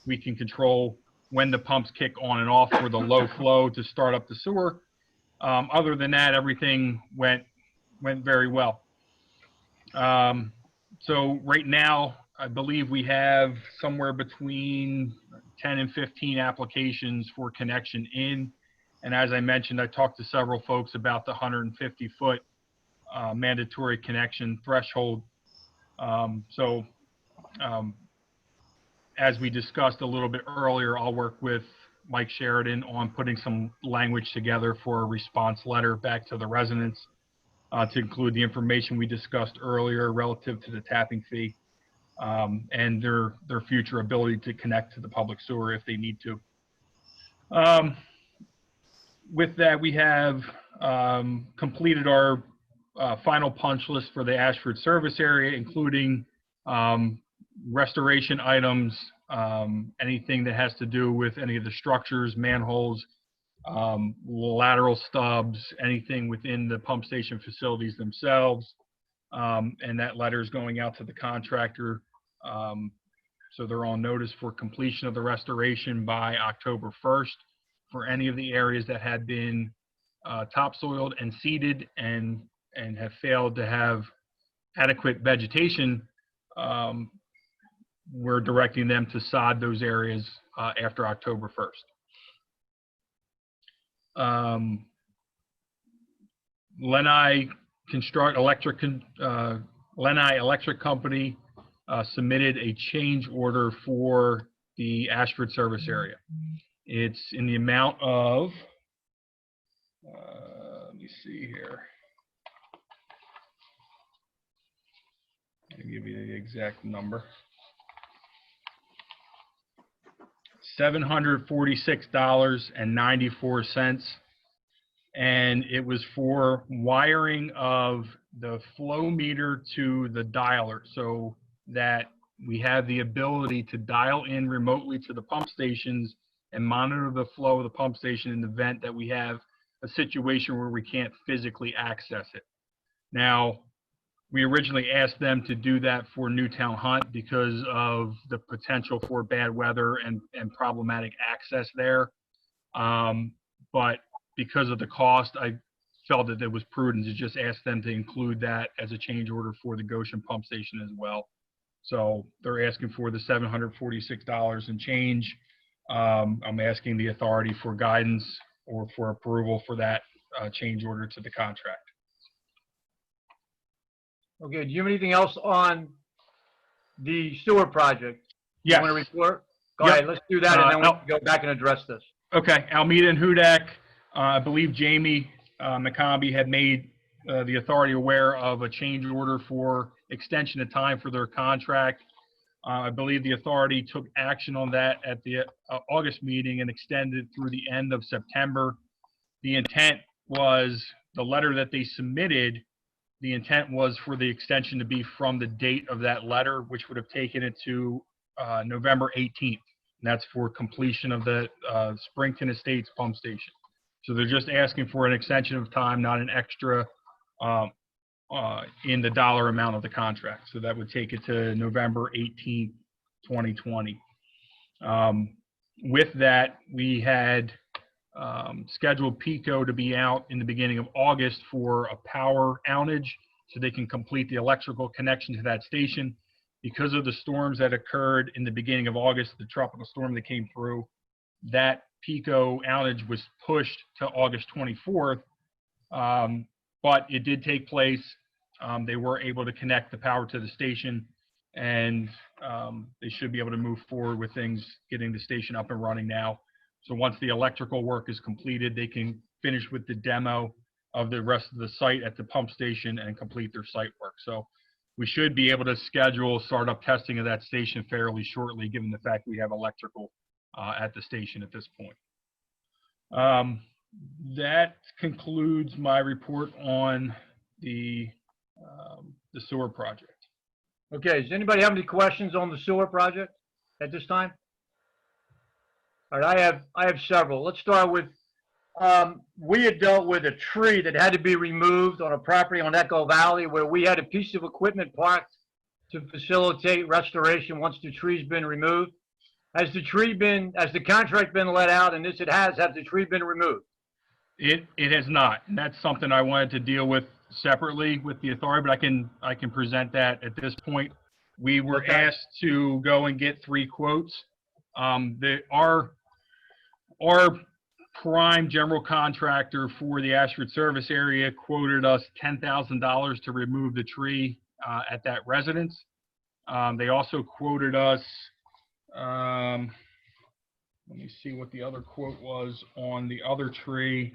we can control when the pumps kick on and off for the low flow to start up the sewer. Other than that, everything went very well. So right now, I believe we have somewhere between 10 and 15 applications for connection in. And as I mentioned, I talked to several folks about the 150-foot mandatory connection threshold. As we discussed a little bit earlier, I'll work with Mike Sheridan on putting some language together for a response letter back to the residents to include the information we discussed earlier relative to the tapping fee and their future ability to connect to the public sewer if they need to. With that, we have completed our final punch list for the Ashford service area, including restoration items, anything that has to do with any of the structures, manholes, lateral stubs, anything within the pump station facilities themselves. And that letter is going out to the contractor So they're on notice for completion of the restoration by October 1st for any of the areas that had been topsoiled and seeded and have failed to have adequate vegetation. We're directing them to sod those areas after October 1st. Lenai Electric Company submitted a change order for the Ashford service area. It's in the amount of, let me see here. I'll give you the exact number. $746.94. And it was for wiring of the flow meter to the dialer so that we have the ability to dial in remotely to the pump stations and monitor the flow of the pump station in the event that we have a situation where we can't physically access it. Now, we originally asked them to do that for Newtown Hunt because of the potential for bad weather and problematic access there. But because of the cost, I felt that it was prudent to just ask them to include that as a change order for the Goshen pump station as well. So they're asking for the $746 and change. I'm asking the authority for guidance or for approval for that change order to the contract. Okay, do you have anything else on the sewer project? Yes. You want to report? Go Yep. ahead, let's do that, and then we can go back and address this. Okay, Almeida and Hudak, I believe Jamie McCombie had made the authority aware of a change order for extension of time for their contract. I believe the authority took action on that at the August meeting and extended through the end of September. The intent was, the letter that they submitted, the intent was for the extension to be from the date of that letter, which would have taken it to November 18th. And that's for completion of the Springton Estates pump station. So they're just asking for an extension of time, not an extra in the dollar amount of the contract. So that would take it to November 18th, 2020. With that, we had scheduled PICO to be out in the beginning of August for a power outage so they can complete the electrical connection to that station. Because of the storms that occurred in the beginning of August, the tropical storm that came through, that PICO outage was pushed to August 24th, but it did take place. They were able to connect the power to the station, and they should be able to move forward with things, getting the station up and running now. So once the electrical work is completed, they can finish with the demo of the rest of the site at the pump station and complete their site work. So we should be able to schedule startup testing of that station fairly shortly, given the fact we have electrical at the station at this point. That concludes my report on the sewer project. Okay, does anybody have any questions on the sewer project at this time? All right, I have several. Let's start with, we had dealt with a tree that had to be removed on a property on Echo Valley where we had a piece of equipment parked to facilitate restoration once the tree's been removed. Has the contract been let out, and this it has the tree been removed? It has not, and that's something I wanted to deal with separately with the authority, but I can present that at this point. We were asked to go and get 3 quotes. Our prime general contractor for the Ashford service area quoted us $10,000 to remove the tree at that residence. They also quoted us, let me see what the other quote was on the other tree.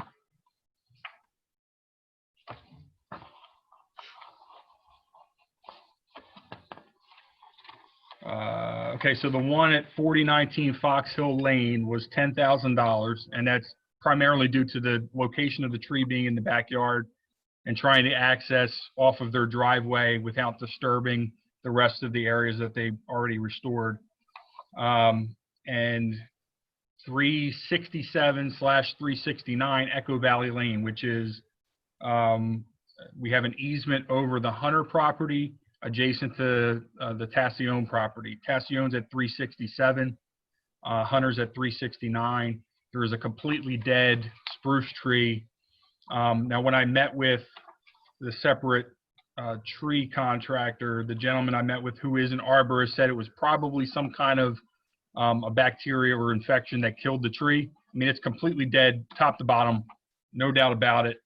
Okay, so the one at 4019 Fox Hill Lane was $10,000, and that's primarily due to the location of the tree being in the backyard and trying to access off of their driveway without disturbing the rest of the areas that they've already restored. And 367/369 Echo Valley Lane, which is, we have an easement over the Hunter property, adjacent to the Tassione property. Tassione's at 367, Hunter's at 369. There is a completely dead spruce tree. Now, when I met with the separate tree contractor, the gentleman I met with who is an arborist said it was probably some kind of a bacteria or infection that killed the tree. I mean, it's completely dead, top to bottom, no doubt about it.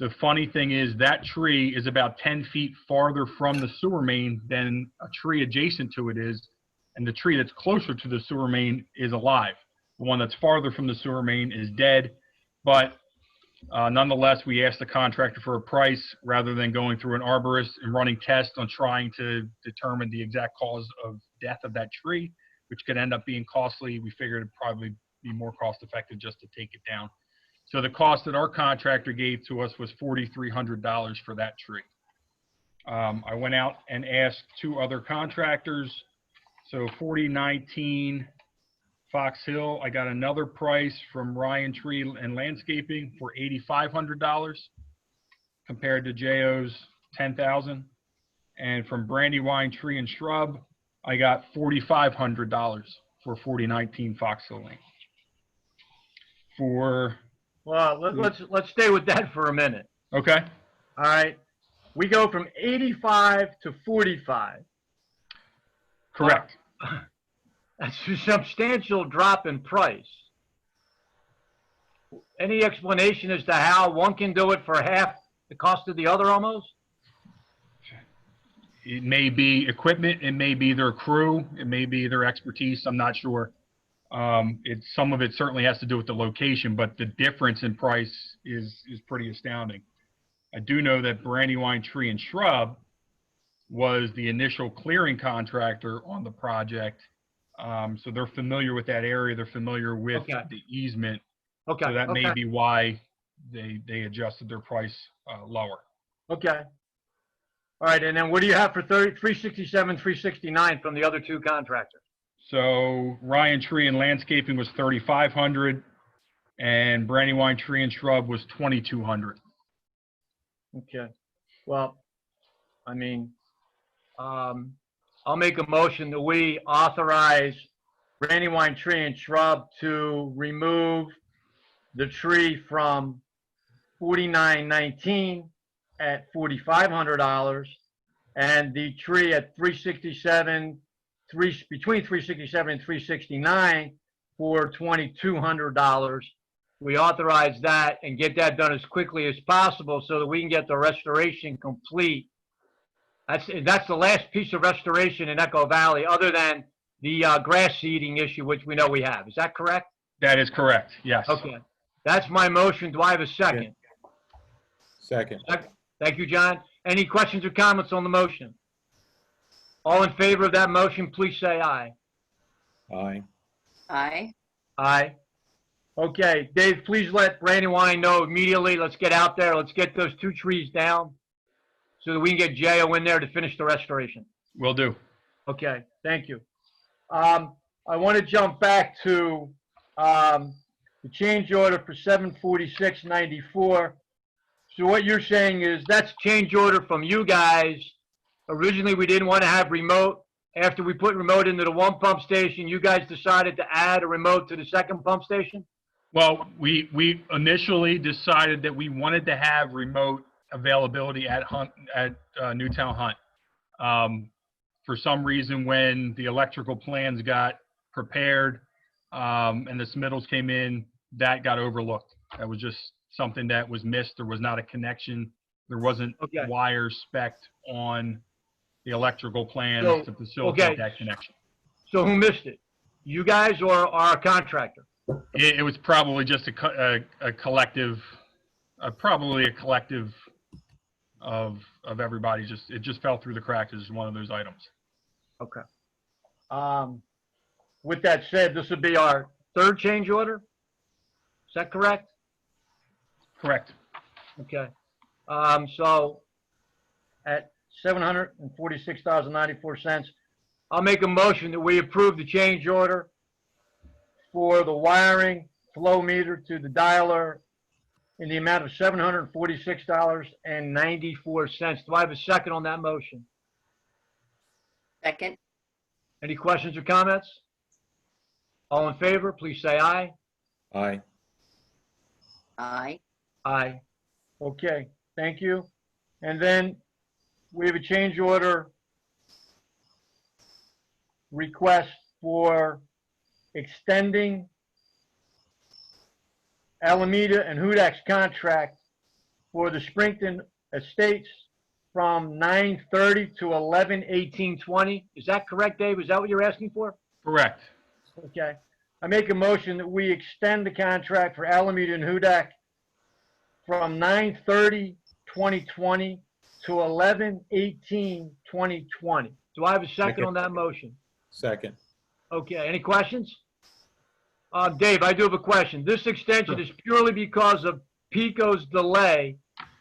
The funny thing is that tree is about 10 feet farther from the sewer main than a tree adjacent to it is, and the tree that's closer to the sewer main is alive. The one that's farther from the sewer main is dead, but nonetheless, we asked the contractor for a price rather than going through an arborist and running tests on trying to determine the exact cause of death of that tree, which could end up being costly. We figured it'd probably be more cost effective just to take it down. So the cost that our contractor gave to us was $4,300 for that tree. I went out and asked 2 other contractors. So 4019 Fox Hill, I got another price from Ryan Tree and Landscaping for $8,500 compared to JO's $10,000. And from Brandywine Tree and Shrub, I got $4,500 for 4019 Fox Hill Lane. Well, let's stay with that for a minute. Okay. All right. We go from 85 to 45. Correct. That's a substantial drop in price. Any explanation as to how one can do it for half the cost of the other almost? It may be equipment, it may be their crew, it may be their expertise, I'm not sure. Some of it certainly has to do with the location, but the difference in price is pretty astounding. I do know that Brandywine Tree and Shrub was the initial clearing contractor on the project. So they're familiar with that area. They're familiar with the easement. Okay. So that may be why they adjusted their price lower. Okay. All right. And then what do you have for 367, 369 from the other 2 contractors? So Ryan Tree and Landscaping was $3,500 and Brandywine Tree and Shrub was $2,200. Okay. Well, I mean, I'll make a motion that we authorize Brandywine Tree and Shrub to remove the tree from 4919 at $4,500 and the tree at 367, between 367 and 369 for $2,200. We authorize that and get that done as quickly as possible so that we can get the restoration complete. That's the last piece of restoration in Echo Valley, other than the grass seeding issue, which we know we have. Is that correct? That is correct. Yes. Okay. That's my motion. Do I have a second? Second. Thank you, John. Any questions or comments on the motion? All in favor of that motion, please say aye. Aye. Aye. Aye. Okay, Dave, please let Brandywine know immediately. Let's get out there. Let's get those 2 trees down so that we can get JO in there to finish the restoration. Will do. Okay, thank you. I want to jump back to the change order for 74694. So what you're saying is that's change order from you guys. Originally, we didn't want to have remote. After we put remote into the 1 pump station, you guys decided to add a remote to the 2nd pump station? Well, we initially decided that we wanted to have remote availability at Newtown Hunt. For some reason, when the electrical plans got prepared and the submittals came in, that got overlooked. That was just something that was missed. There was not a connection. There wasn't wires spec'd on the electrical plans to facilitate that connection. So who missed it? You guys or our contractor? It was probably just a collective, probably a collective of everybody. It just fell through the cracks as one of those items. Okay. With that said, this would be our 3rd change order. Is that correct? Correct. Okay. So at $746.94, I'll make a motion that we approve the change order for the wiring flow meter to the dialer in the amount of $746.94. Do I have a second on that motion? Second. Any questions or comments? All in favor, please say aye. Aye. Aye. Aye. Okay, thank you. And then we have a change order request for extending Alameda and Hudak's contract for the Springton Estates from 9/30 to 11/18/20. Is that correct, Dave? Is that what you're asking for? Correct. Okay. I make a motion that we extend the contract for Alameda and Hudak from 9/30/2020 to 11/18/2020. Do I have a second on that motion? Second. Okay, any questions? Dave, I do have a question. This extension is purely because of PECO's delay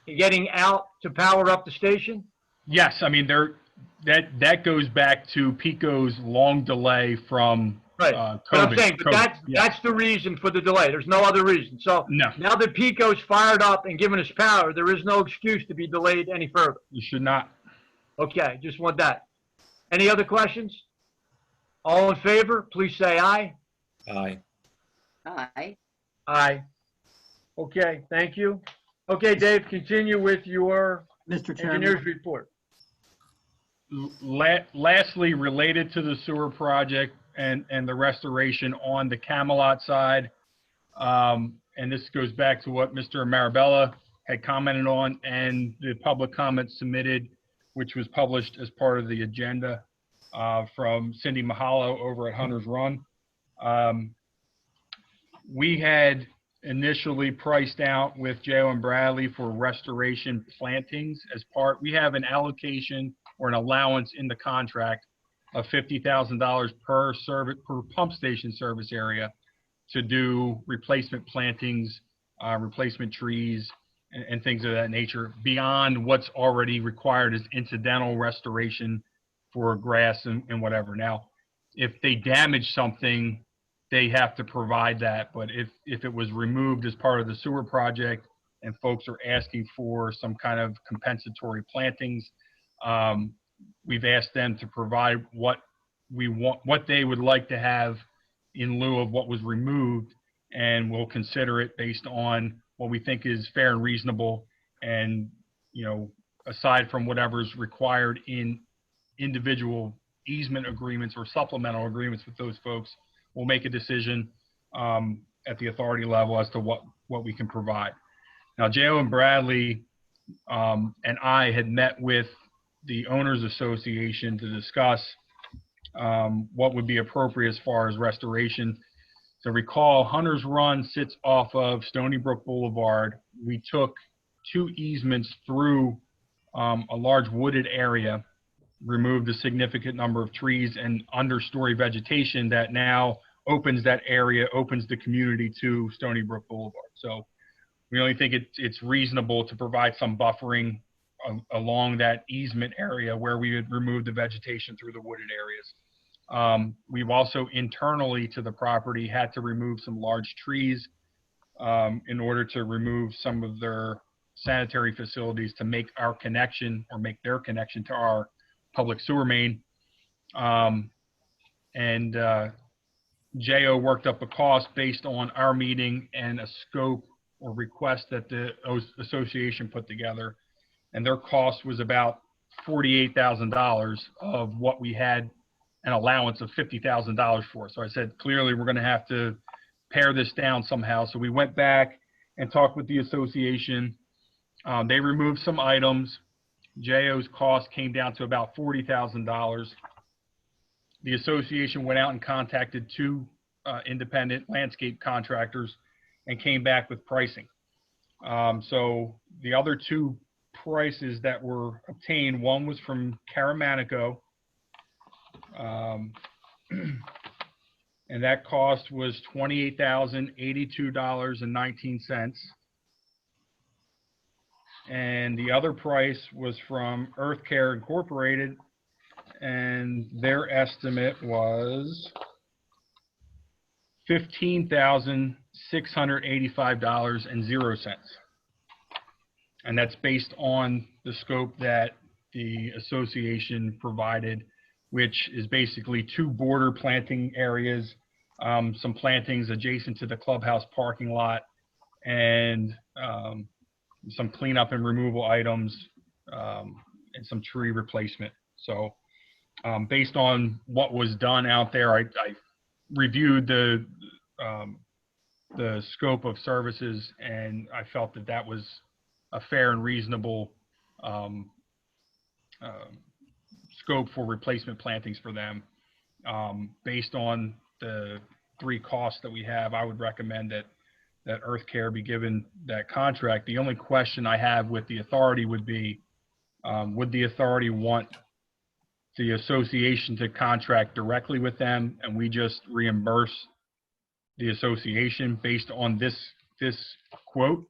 in getting out to power up the station? Yes, I mean, that goes back to PECO's long delay from Right. COVID. But I'm saying, but that's the reason for the delay. There's no other reason. So No. now that PECO's fired up and given us power, there is no excuse to be delayed any further. You should not. Okay, just want that. Any other questions? All in favor, please say aye. Aye. Aye. Aye. Okay, thank you. Okay, Dave, continue with your Mr. Chairman. engineer's report. Lastly, related to the sewer project and the restoration on the Camelot side, and this goes back to what Mr. Marabella had commented on and the public comments submitted, which was published as part of the agenda from Cindy Mehallow over at Hunter's Run. We had initially priced out with J.O. and Bradley for restoration plantings as part. We have an allocation or an allowance in the contract of $50,000 per pump station service area to do replacement plantings, replacement trees, and things of that nature beyond what's already required as incidental restoration for grass and whatever. Now, if they damage something, they have to provide that. But if it was removed as part of the sewer project and folks are asking for some kind of compensatory plantings, we've asked them to provide what they would like to have in lieu of what was removed, and we'll consider it based on what we think is fair and reasonable. And, you know, aside from whatever's required in individual easement agreements or supplemental agreements with those folks, we'll make a decision at the authority level as to what we can provide. Now, J.O. and Bradley and I had met with the Owners Association to discuss what would be appropriate as far as restoration. So recall, Hunter's Run sits off of Stony Brook Boulevard. We took 2 easements through a large wooded area, removed a significant number of trees and understory vegetation that now opens that area, opens the community to Stony Brook Boulevard. So we only think it's reasonable to provide some buffering along that easement area where we would remove the vegetation through the wooded areas. We've also internally to the property had to remove some large trees in order to remove some of their sanitary facilities to make our connection or make their connection to our public sewer main. J.O. worked up a cost based on our meeting and a scope or request that the association put together. And their cost was about $48,000 of what we had an allowance of $50,000 for. So I said, clearly, we're going to have to pare this down somehow. So we went back and talked with the association. They removed some items. J.O.'s cost came down to about $40,000. The association went out and contacted 2 independent landscape contractors and came back with pricing. So the other 2 prices that were obtained, one was from Caramanico, and that cost was $28,082.19. And the other price was from Earth Care Incorporated, and their estimate was $15,685.00. And that's based on the scope that the association provided which is basically 2 border planting areas, some plantings adjacent to the clubhouse parking lot, and some cleanup and removal items, and some tree replacement. So based on what was done out there, I reviewed the scope of services, and I felt that that was a fair and reasonable scope for replacement plantings for them. Based on the 3 costs that we have, I would recommend that Earth Care be given that contract. The only question I have with the authority would be, would the authority want the association to contract directly with them and we just reimburse the association based on this quote?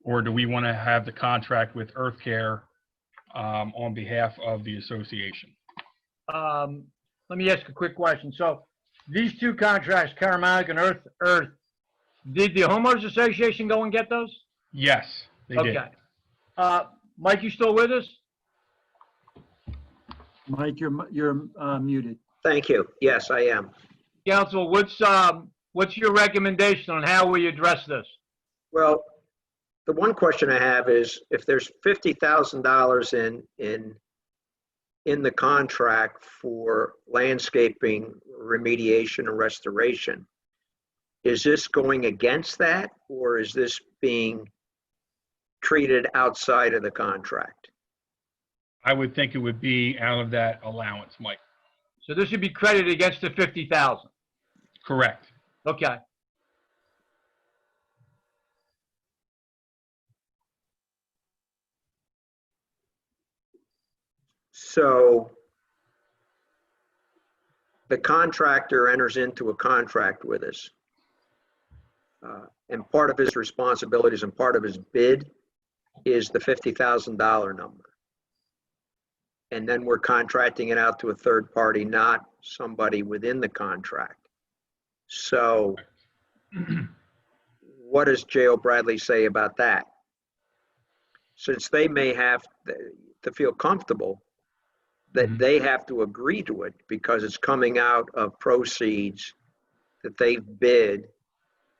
Or do we want to have the contract with Earth Care on behalf of the association? Let me ask a quick question. So these 2 contracts, Caramonic and Earth, did the homeowners association go and get those? Yes, they did. Okay. Mike, you still with us? Mike, you're muted. Thank you. Yes, I am. Council, what's your recommendation on how we address this? Well, the one question I have is if there's $50,000 in the contract for landscaping, remediation, and restoration, is this going against that, or is this being treated outside of the contract? I would think it would be out of that allowance, Mike. So this should be credited against the 50,000. Correct. Okay. So the contractor enters into a contract with us. And part of his responsibilities and part of his bid is the $50,000 number. And then we're contracting it out to a third party, not somebody within the contract. So what does J.O. Bradley say about that? Since they may have to feel comfortable that they have to agree to it because it's coming out of proceeds that they've bid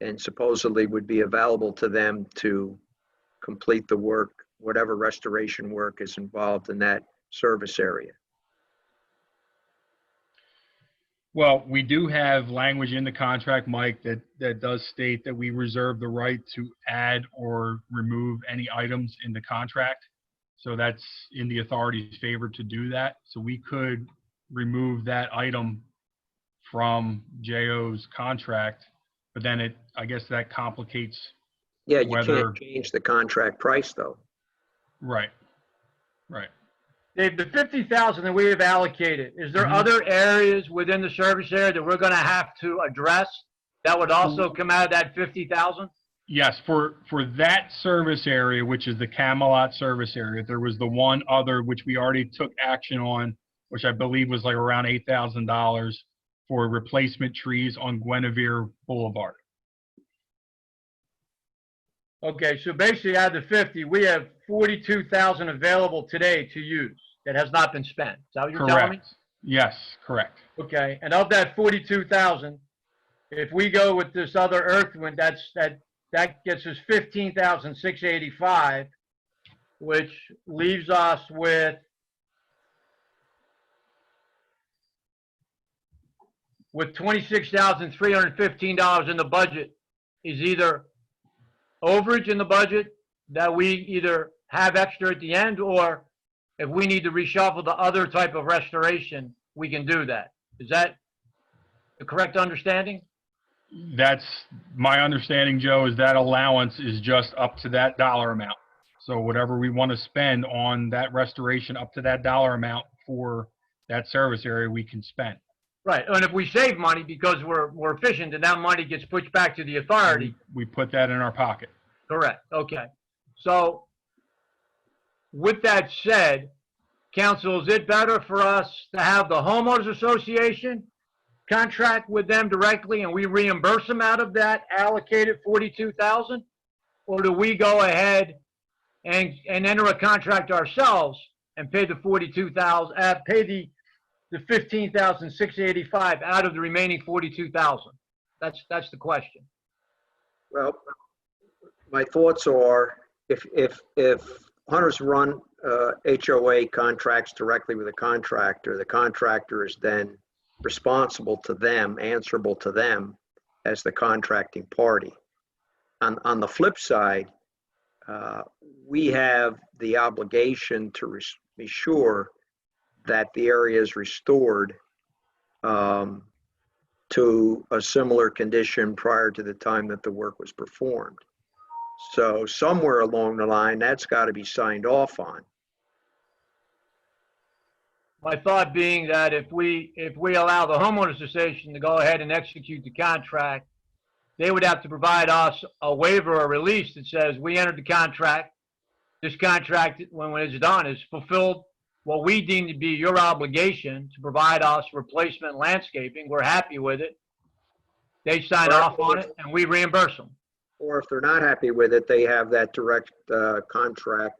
and supposedly would be available to them to complete the work, whatever restoration work is involved in that service area. Well, we do have language in the contract, Mike, that does state that we reserve the right to add or remove any items in the contract. So that's in the authority's favor to do that. So we could remove that item from JO's contract, but then I guess that complicates. Yeah, you can't change the contract price though. Right, right. Dave, the 50,000 that we have allocated, is there other areas within the service area that we're going to have to address that would also come out of that 50,000? Yes, for that service area, which is the Camelot service area, there was the one other which we already took action on, which I believe was like around $8,000 for replacement trees on Guinevere Boulevard. Okay, so basically out of the 50, we have 42,000 available today to use that has not been spent. Is that what you're telling me? Yes, correct. Okay, and of that 42,000, if we go with this other earthwind, that gets us 15,685, which leaves us with $26,315 in the budget. Is either overage in the budget that we either have extra at the end, or if we need to reshuffle the other type of restoration, we can do that. Is that the correct understanding? That's my understanding, Joe, is that allowance is just up to that dollar amount. So whatever we want to spend on that restoration up to that dollar amount for that service area, we can spend. Right, and if we save money because we're efficient and that money gets pushed back to the authority. We put that in our pocket. Correct, okay. So with that said, council, is it better for us to have the homeowners association contract with them directly and we reimburse them out of that allocated 42,000? Or do we go ahead and enter a contract ourselves and pay the 42,000, pay the the 15,685 out of the remaining 42,000? That's the question. Well, my thoughts are if Hunters Run HOA contracts directly with a contractor, the contractor is then responsible to them, answerable to them as the contracting party. On the flip side, we have the obligation to be sure that the area is restored to a similar condition prior to the time that the work was performed. So somewhere along the line, that's got to be signed off on. My thought being that if we allow the homeowners association to go ahead and execute the contract, they would have to provide us a waiver or release that says we entered the contract. This contract, when it's done, is fulfilled what we deem to be your obligation to provide us replacement landscaping. We're happy with it. They sign off on it, and we reimburse them. Or if they're not happy with it, they have that direct contract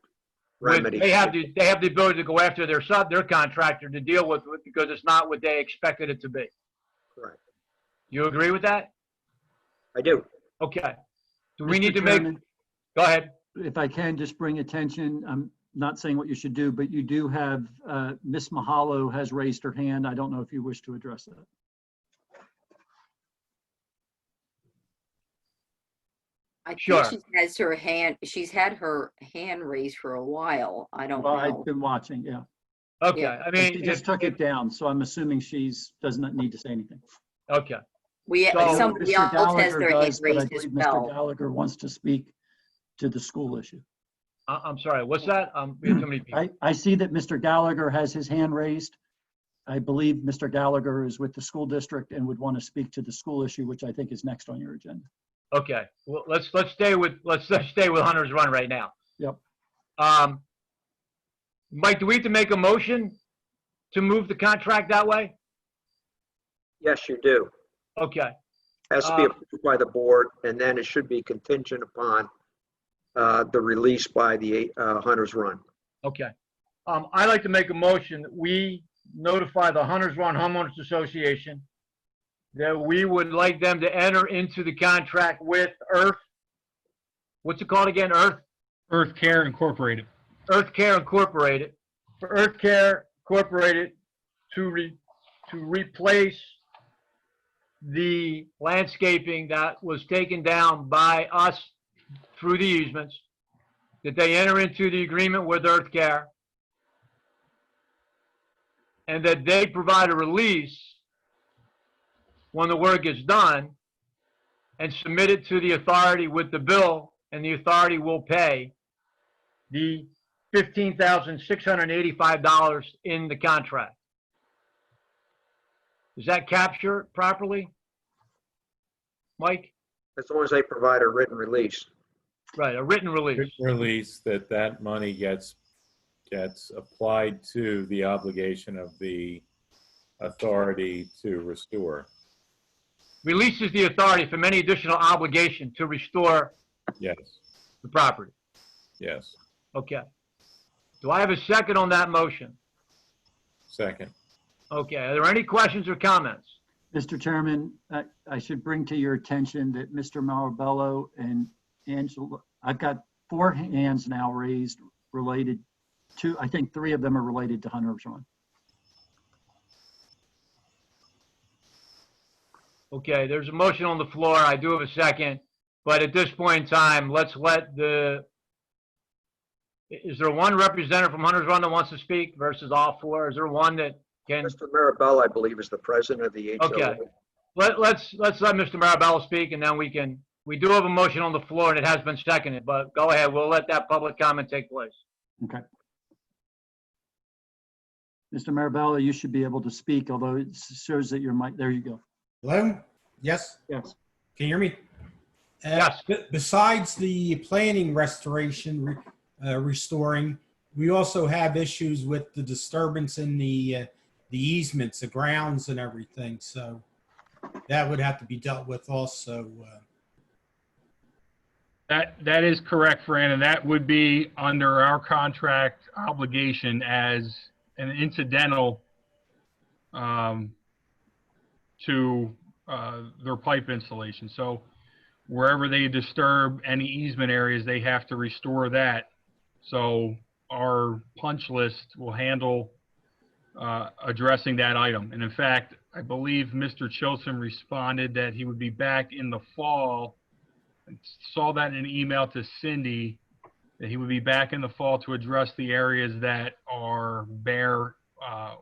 remedy. They have the ability to go after their contractor to deal with it because it's not what they expected it to be. Correct. You agree with that? I do. Okay. Do we Mr. need to Chairman, make? Go ahead. If I can just bring attention, I'm not saying what you should do, but you do have, Ms. Mehallow has raised her hand. I don't know if you wish to address that. I think Sure. she's had her hand raised for a while. I don't Well, know. I've been watching, yeah. Okay. Yeah. I mean, She just took it down, so I'm assuming does not need to say anything. okay. Somebody Mr. else has Gallagher their hand does, but I raised as believe Mr. well. Gallagher wants to speak to the school issue. I'm sorry. What's that? We have too many people. I see that Mr. Gallagher has his hand raised. I believe Mr. Gallagher is with the school district and would want to speak to the school issue, which I think is next on your agenda. Okay. Well, let's stay with Hunters Run right now. Yep. Mike, do we have to make a motion to move the contract that way? Yes, you do. Okay. Has to be approved by the board, and then it should be contingent upon the release by the Hunters Run. Okay. I'd like to make a motion that we notify the Hunters Run Homeowners Association that we would like them to enter into the contract with Earth. What's it called again? Earth Care Incorporated. Earth Care Incorporated. For Earth Care Incorporated to replace the landscaping that was taken down by us through the easements, that they enter into the agreement with Earth Care, and that they provide a release when the work is done and submit it to the authority with the bill, and the authority will pay the $15,685 in the contract. Does that capture it properly, Mike? As long as they provide a written release. Right, a written release. Release that money gets applied to the obligation of the authority to restore. Releases the authority from any additional obligation to restore Yes, the property. yes. Okay. Do I have a second on that motion? Second. Okay, are there any questions or comments? Mr. Chairman, I should bring to your attention that Mr. Marabello and Angela, I've got 4 hands now raised related to, I think 3 of them are related to Hunters Run. Okay, there's a motion on the floor. I do have a second, but at this point in time, let's let is there one representative from Hunters Run that wants to speak versus all 4? Is there one that can? Mr. Marabella, I believe, is the president of the HOA. Okay. Let's let Mr. Marabella speak, and then we do have a motion on the floor, and it has been seconded, but go ahead. We'll let that public comment take place. Okay. Mr. Marabella, you should be able to speak, although it shows that your mic, there you go. Hello? Yes? Yes. Can you hear me? Yes. Besides the planning restoration, restoring, we also have issues with the disturbance in the easements, the grounds and everything. So that would have to be dealt with also. That is correct, Fran, and that would be under our contract obligation as an incidental to their pipe installation. So wherever they disturb any easement areas, they have to restore that. So our punch list will handle addressing that item. And in fact, I believe Mr. Chilson responded that he would be back in the fall. I saw that in an email to Cindy, that he would be back in the fall to address the areas that are bare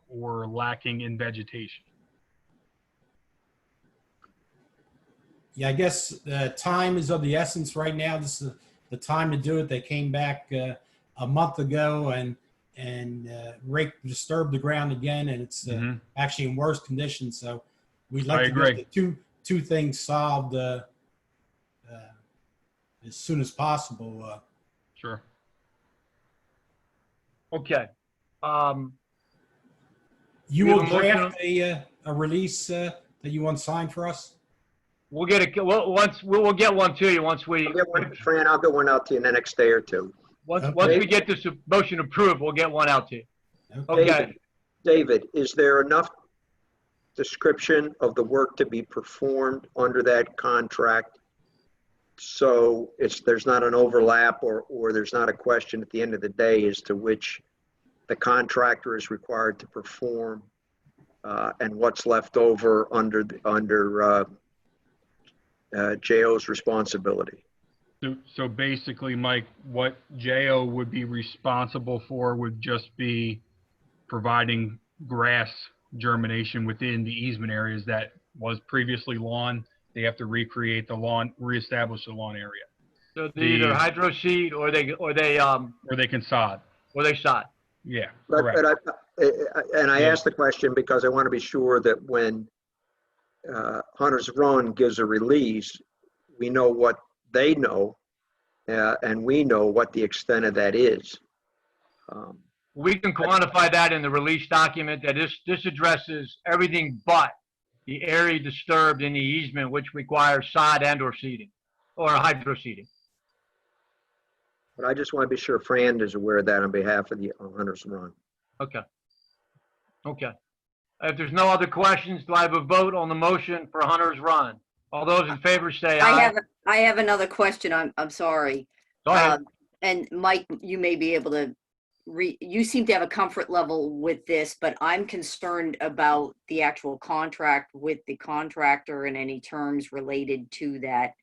or lacking in vegetation. Yeah, I guess time is of the essence right now. This is the time to do it. They came back a month ago and disturbed the ground again, and it's actually in worse condition. So we'd like to get the two things solved as soon as possible. Sure. Okay. You we have will a motion draft a release that you want signed for us? We'll get it. We'll get one to you once we. Fran, I'll get one out to you in the next day or two. Once we get this motion approved, we'll get one out to you. Okay. David, is there enough description of the work to be performed under that contract, so there's not an overlap or there's not a question at the end of the day as to which the contractor is required to perform and what's left over under JO's responsibility? So basically, Mike, what JO would be responsible for would just be providing grass germination within the easement areas that was previously lawn. They have to recreate the lawn, reestablish the lawn area. So they either hydro seed or they can sod. Or they sod. Yeah, correct. But I asked the question because I want to be sure that when Hunter's Run gives a release, we know what they know, and we know what the extent of that is. We can quantify that in the release document, that this addresses everything but the area disturbed in the easement, which requires sod and or seeding, or hydro seeding. But I just want to be sure Fran is aware of that on behalf of the Hunter's Run. Okay. Okay. If there's no other questions, do I have a vote on the motion for Hunter's Run? All those in favor say aye. I have another question. I'm sorry. Go ahead. And Mike, you may be able to you seem to have a comfort level with this, but I'm concerned about the actual contract with the contractor and any terms related to that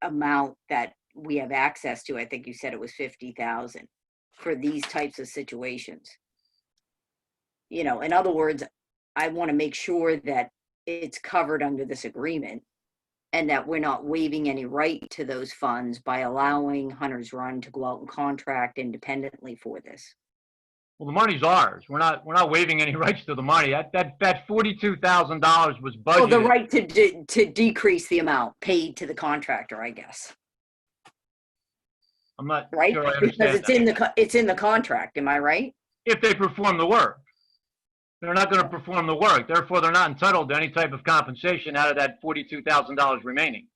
amount that we have access to. I think you said it was 50,000 for these types of situations. You know, in other words, I want to make sure that it's covered under this agreement and that we're not waiving any right to those funds by allowing Hunter's Run to go out and contract independently for this. Well, the money's ours. We're not waiving any rights to the money. That $42,000 was budgeted. Well, the right to decrease the amount paid to the contractor, I guess. I'm not right sure I understand because it's in the contract. Am I right? If they perform the work, they're not going to perform the work. Therefore, they're not entitled to any type of compensation out of that $42,000 remaining.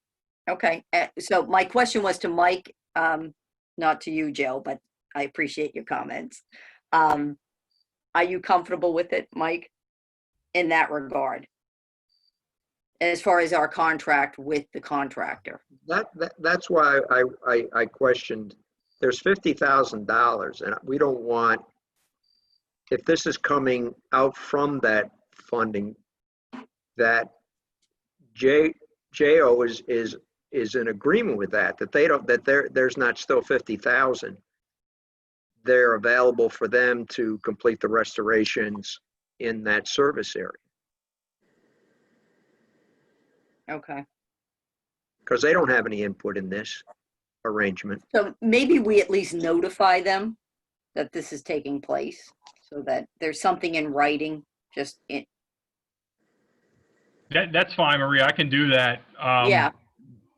Okay. So my question was to Mike, not to you, Joe, but I appreciate your comments. Are you comfortable with it, Mike, in that regard? As far as our contract with the contractor? That's why I questioned. There's $50,000, and we don't want, if this is coming out from that funding, that JO is in agreement with that there's not still 50,000 there available for them to complete the restorations in that service area. Okay. Because they don't have any input in this arrangement. So maybe we at least notify them that this is taking place so that there's something in writing, just in. That's fine, Maria. I can do that. Yeah.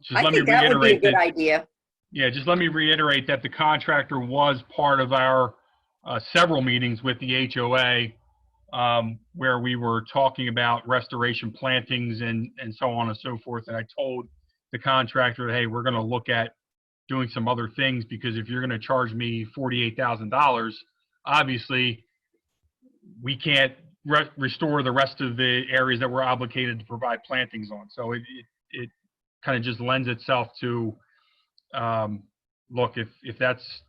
Just let me reiterate that would be a good idea. Yeah, just let me reiterate that the contractor was part of our several meetings with the HOA where we were talking about restoration plantings and so on and so forth. And I told the contractor, hey, we're going to look at doing some other things, because if you're going to charge me $48,000, obviously we can't restore the rest of the areas that we're obligated to provide plantings on. So it kind of just lends itself to, look, if that's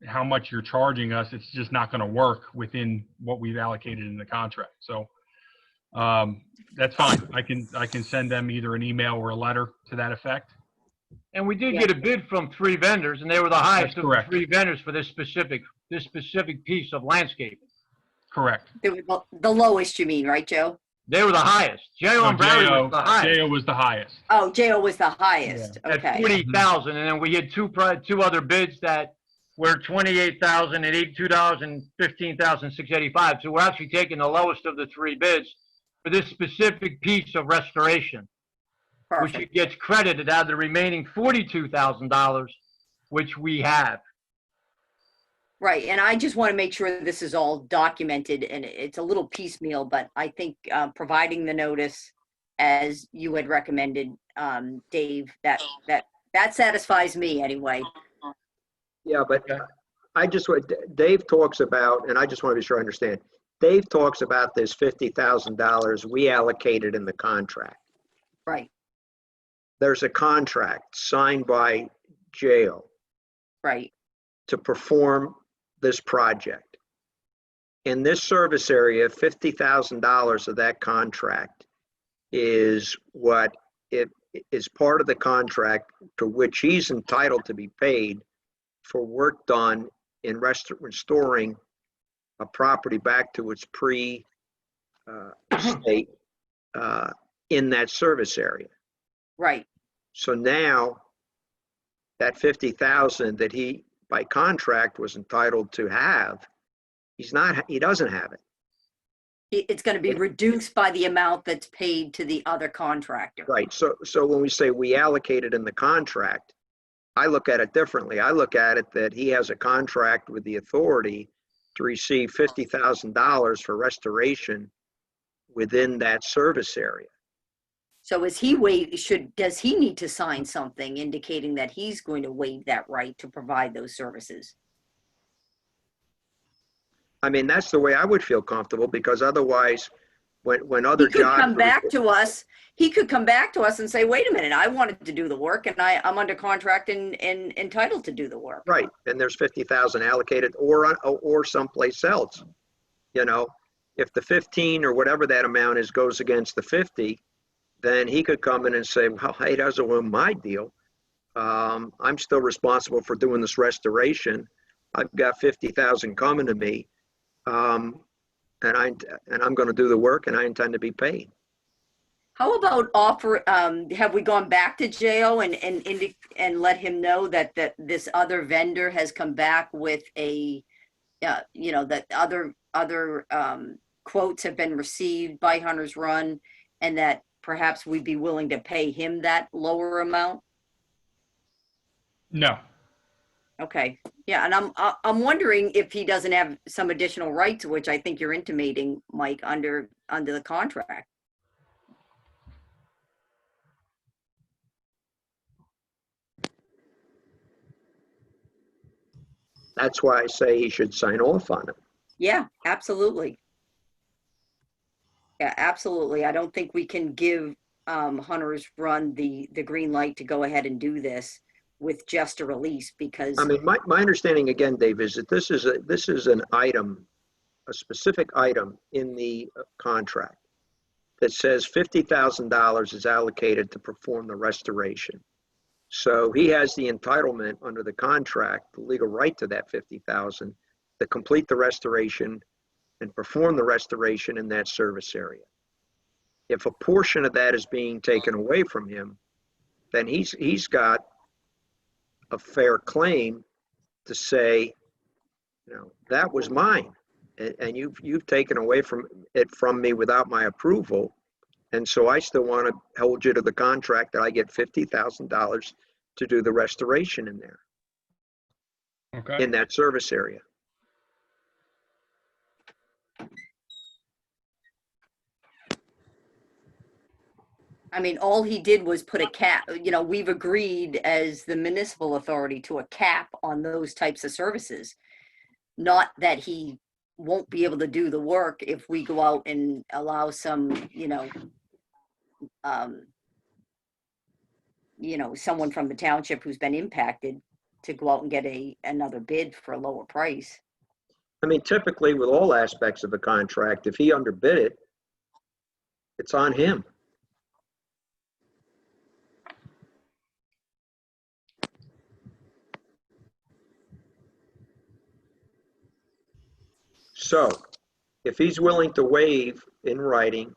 how much you're charging us, it's just not going to work within what we've allocated in the contract. So that's fine. I can send them either an email or a letter to that effect. And we did get a bid from 3 vendors, and they were the highest of the correct. 3 vendors for this specific piece of landscaping. Correct. They were the lowest, you mean, right, Joe? They were the highest. J.O. and Barry was the highest. J.O. was the highest. Oh, Jo was the highest. At Okay. 40,000, and then we had two other bids that were 28,000 and $82 and 15,685. So we're actually taking the lowest of the 3 bids for this specific piece of restoration, Perfect. which gets credited out of the remaining $42,000, which we have. Right, and I just want to make sure this is all documented, and it's a little piecemeal, but I think providing the notice as you had recommended, Dave, that satisfies me anyway. Yeah, but Dave talks about, and I just want to be sure I understand. Dave talks about this $50,000 we allocated in the contract. Right. There's a contract signed by J.O. Right. to perform this project. In this service area, $50,000 of that contract is what it is part of the contract to which he's entitled to be paid for work done in restoring a property back to its pre-state in that service area. Right. So now that $50,000 that he by contract was entitled to have, he doesn't have it. It's going to be reduced by the amount that's paid to the other contractor. Right. So when we say we allocated in the contract, I look at it differently. I look at it that he has a contract with the authority to receive $50,000 for restoration within that service area. So does he need to sign something indicating that he's going to waive that right to provide those services? I mean, that's the way I would feel comfortable, because otherwise, when other jobs... He could come back to us and say, wait a minute, I wanted to do the work and I'm under contract and entitled to do the work. Right, and there's $50,000 allocated or someplace else. You know, if the 15 or whatever that amount is goes against the 50, then he could come in and say, well, hey, it doesn't win my deal. I'm still responsible for doing this restoration. I've got $50,000 coming to me, and I'm going to do the work, and I intend to be paid. How about have we gone back to J.O. and let him know that this other vendor has come back with that other quotes have been received by Hunter's Run, and that perhaps we'd be willing to pay him that lower amount? No. Okay. Yeah, and I'm wondering if he doesn't have some additional rights, which I think you're intimating, Mike, under the contract. That's why I say he should sign off on it. Yeah, absolutely. Yeah, absolutely. I don't think we can give Hunter's Run the green light to go ahead and do this with just a release, because I mean, my understanding again, Dave, is that this is an item, a specific item in the contract that says $50,000 is allocated to perform the restoration. So he has the entitlement under the contract, the legal right to that $50,000 to complete the restoration and perform the restoration in that service area. If a portion of that is being taken away from him, then he's got a fair claim to say, you know, that was mine, and you've taken away from me without my approval, and so I still want to hold you to the contract that I get $50,000 to do the restoration in there, okay, in that service area. I mean, all he did was put a cap. You know, we've agreed as the municipal authority to a cap on those types of services. Not that he won't be able to do the work if we go out and allow some, someone from the township who's been impacted to go out and get another bid for a lower price. I mean, typically with all aspects of a contract, if he underbid it, it's on him. So if he's willing to waive in writing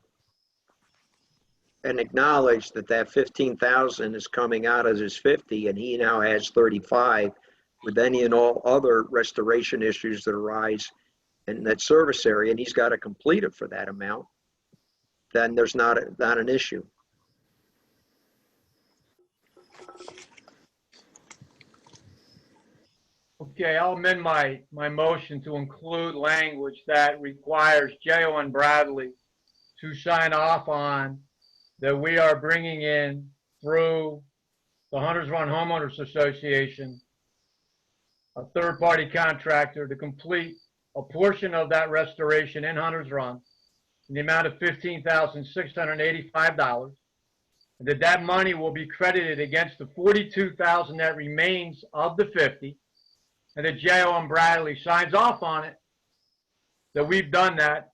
and acknowledge that that 15,000 is coming out as his 50 and he now has 35 with any and all other restoration issues that arise in that service area, and he's got to complete it for that amount, then there's not an issue. Okay, I'll amend my motion to include language that requires J.O. and Bradley to sign off on that we are bringing in through the Hunters Run Homeowners Association a third-party contractor to complete a portion of that restoration in Hunters Run in the amount of $15,685, and that money will be credited against the $42,000 that remains of the 50, and that J.O. and Bradley signs off on it, that we've done that,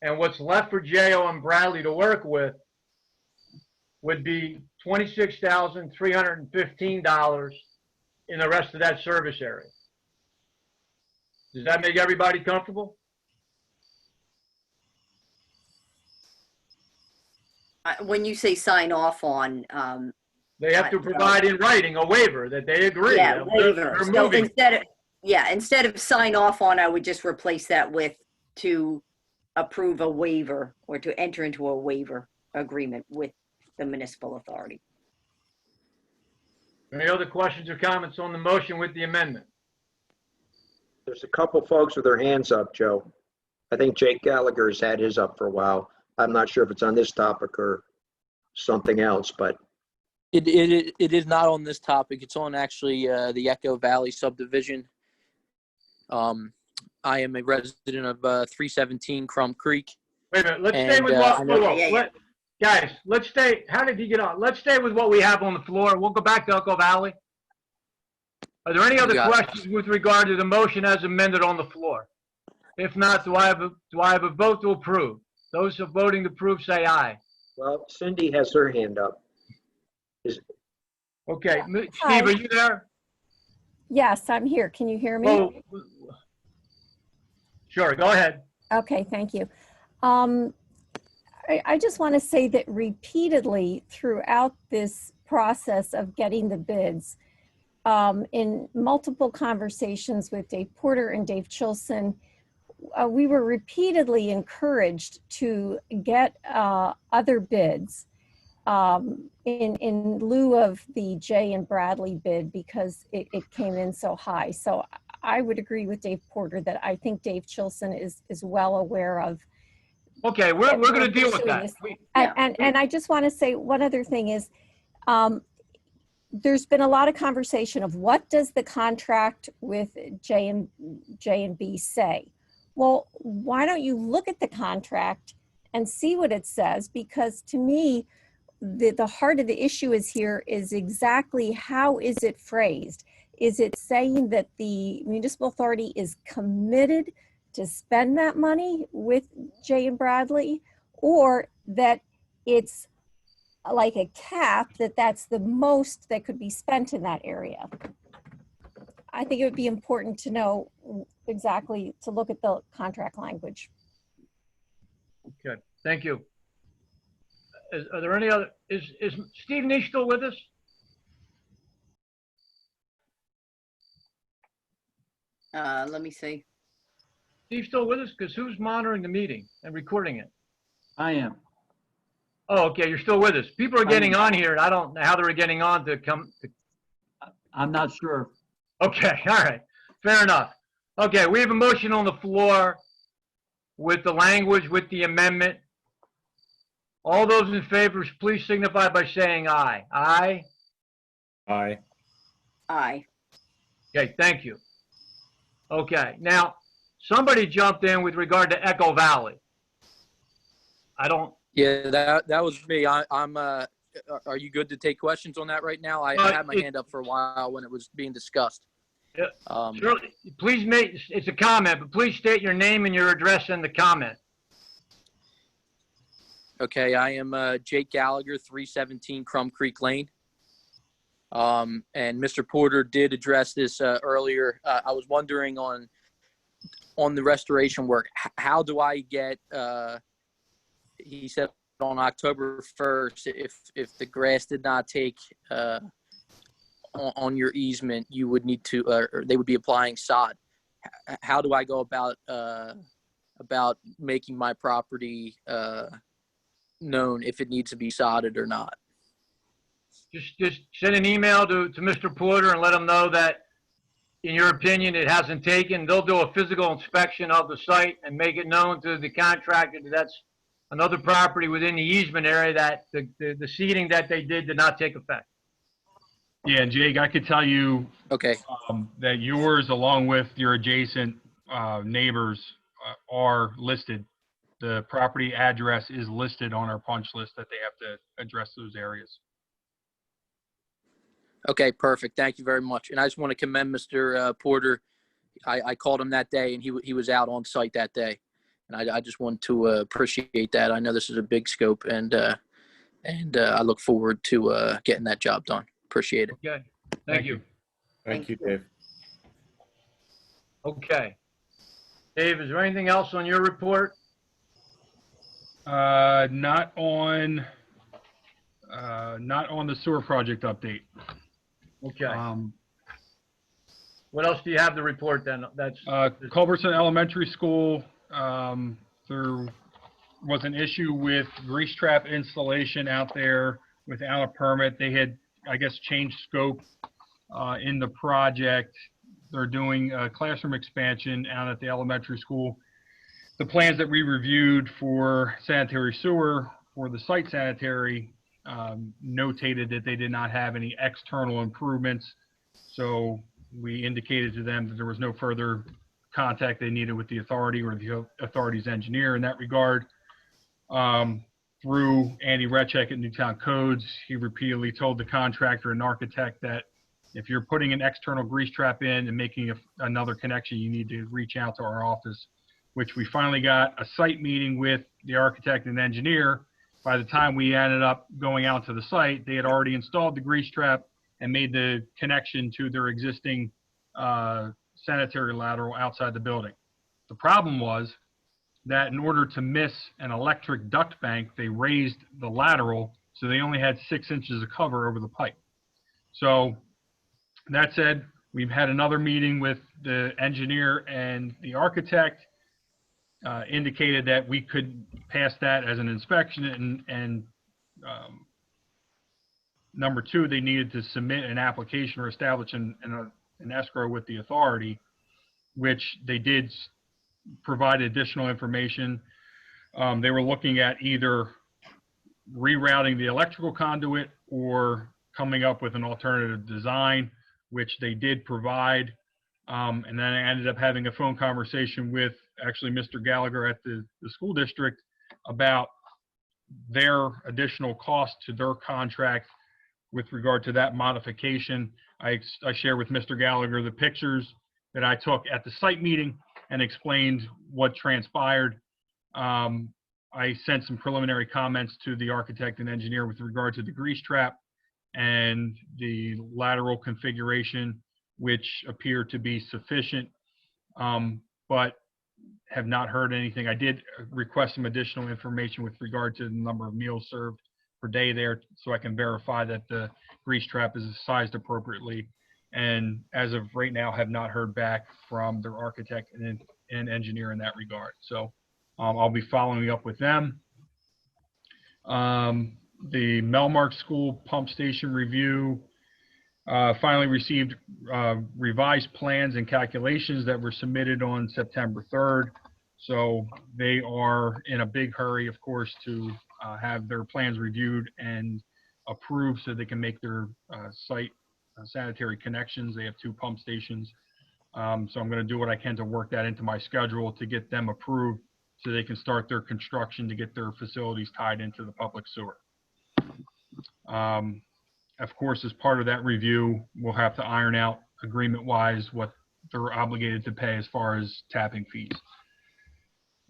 and what's left for J.O. and Bradley to work with would be $26,315 in the rest of that service area. Does that make everybody comfortable? When you say sign off on, they have to provide in writing a waiver that they agree. Yeah, waiver. They're So moving. instead of sign off on, I would just replace that with to approve a waiver or to enter into a waiver agreement with the municipal authority. Any other questions or comments on the motion with the amendment? There's a couple folks with their hands up, Joe. I think Jake Gallagher's had his up for a while. I'm not sure if it's on this topic or something else, but. It is not on this topic. It's on actually the Echo Valley subdivision. I am a resident of 317 Crum Creek. Wait a minute, let's stay with what, guys, let's stay, how did he get on? Let's stay with what we have on the floor. We'll go back to Echo Valley. Are there any other questions with regard to the motion as amended on the floor? If not, do I have a vote to approve? Those who are voting to approve say aye. Well, Cindy has her hand up. Okay, Hi. Steve, are you there? Yes, I'm here. Can you hear me? Oh, sure, go ahead. Okay, thank you. I just want to say that repeatedly throughout this process of getting the bids, in multiple conversations with Dave Porter and Dave Chilson, we were repeatedly encouraged to get other bids in lieu of the Jay and Bradley bid because it came in so high. So I would agree with Dave Porter that I think Dave Chilson is well aware of. Okay, we're going to deal with that. And I just want to say one other thing is, there's been a lot of conversation of what does the contract with J and B say? Well, why don't you look at the contract and see what it says? Because to me, the heart of the issue is here is exactly how is it phrased? Is it saying that the municipal authority is committed to spend that money with Jay and Bradley, or that it's like a cap that's the most that could be spent in that area? I think it would be important to know exactly, to look at the contract language. Okay, thank you. Are there any other, is Steve Nish still with us? Let me see. Steve's still with us? Because who's monitoring the meeting and recording it? I am. Oh, okay, you're still with us. People are getting on here, and I don't know how they're getting on to come. I'm not sure. Okay, all right, fair enough. Okay, we have a motion on the floor with the language, with the amendment. All those in favor, please signify by saying aye. Aye? Aye. Aye. Okay, thank you. Okay, now, somebody jumped in with regard to Echo Valley. I don't. Yeah, that was me. I'm. Are you good to take questions on that right now? I had my hand up for a while when it was being discussed. Yeah. Sure. Please it's a comment, but please state your name and your address in the comment. Okay, I am Jake Gallagher, 317 Crum Creek Lane. And Mr. Porter did address this earlier. I was wondering on the restoration work, how do I get, he said on October 1st, if the grass did not take on your easement, you would need to, or they would be applying sod. How do I go about making my property known if it needs to be sodded or not? Just send an email to Mr. Porter and let him know that, in your opinion, it hasn't taken. They'll do a physical inspection of the site and make it known to the contractor that that's another property within the easement area that the seeding that they did not take effect. Yeah, and Jake, I could tell you okay, that yours, along with your adjacent neighbors, are listed. The property address is listed on our punch list that they have to address those areas. Okay, perfect. Thank you very much. And I just want to commend Mr. Porter. I called him that day, and he was out on site that day. And I just want to appreciate that. I know this is a big scope, and I look forward to getting that job done. Appreciate it. Okay. Thank you. Thank you, Dave. Okay. Dave, is there anything else on your report? Not on the sewer project update. Okay. What else do you have to report then? That's Culbertson Elementary School. There was an issue with grease trap installation out there without a permit. They had, I guess, changed scope in the project. They're doing a classroom expansion out at the elementary school. The plans that we reviewed for sanitary sewer for the site sanitary notated that they did not have any external improvements. So we indicated to them that there was no further contact they needed with the authority or the authority's engineer in that regard. Through Andy Retchek at Newtown Codes, he repeatedly told the contractor and architect that if you're putting an external grease trap in and making another connection, you need to reach out to our office, which we finally got a site meeting with the architect and engineer. By the time we ended up going out to the site, they had already installed the grease trap and made the connection to their existing sanitary lateral outside the building. The problem was that in order to miss an electric duct bank, they raised the lateral, so they only had 6 inches of cover over the pipe. So that said, we've had another meeting with the engineer and the architect, indicated that we could pass that as an inspection, and number two, they needed to submit an application or establish an escrow with the authority, which they did provide additional information. They were looking at either rerouting the electrical conduit or coming up with an alternative design, which they did provide. And then I ended up having a phone conversation with actually Mr. Gallagher at the school district about their additional cost to their contract with regard to that modification. I shared with Mr. Gallagher the pictures that I took at the site meeting and explained what transpired. I sent some preliminary comments to the architect and engineer with regard to the grease trap and the lateral configuration, which appeared to be sufficient, but have not heard anything. I did request some additional information with regard to the number of meals served per day there, so I can verify that the grease trap is sized appropriately. And as of right now, have not heard back from their architect and engineer in that regard. So I'll be following up with them. The Melmark School pump station review finally received revised plans and calculations that were submitted on September 3rd. So they are in a big hurry, of course, to have their plans reviewed and approved so they can make their site sanitary connections. They have 2 pump stations. So I'm going to do what I can to work that into my schedule to get them approved so they can start their construction to get their facilities tied into the public sewer. Of course, as part of that review, we'll have to iron out agreement-wise what they're obligated to pay as far as tapping fees.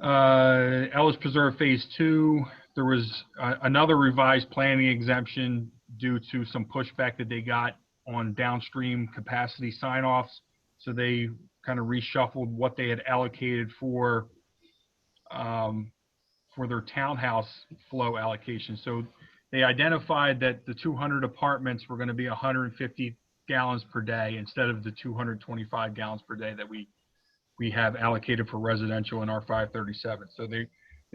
Ellis Preserve Phase 2, there was another revised planning exemption due to some pushback that they got on downstream capacity sign-offs. So they kind of reshuffled what they had allocated for their townhouse flow allocation. So they identified that the 200 apartments were going to be 150 gallons per day instead of the 225 gallons per day that we have allocated for residential in our 537. So they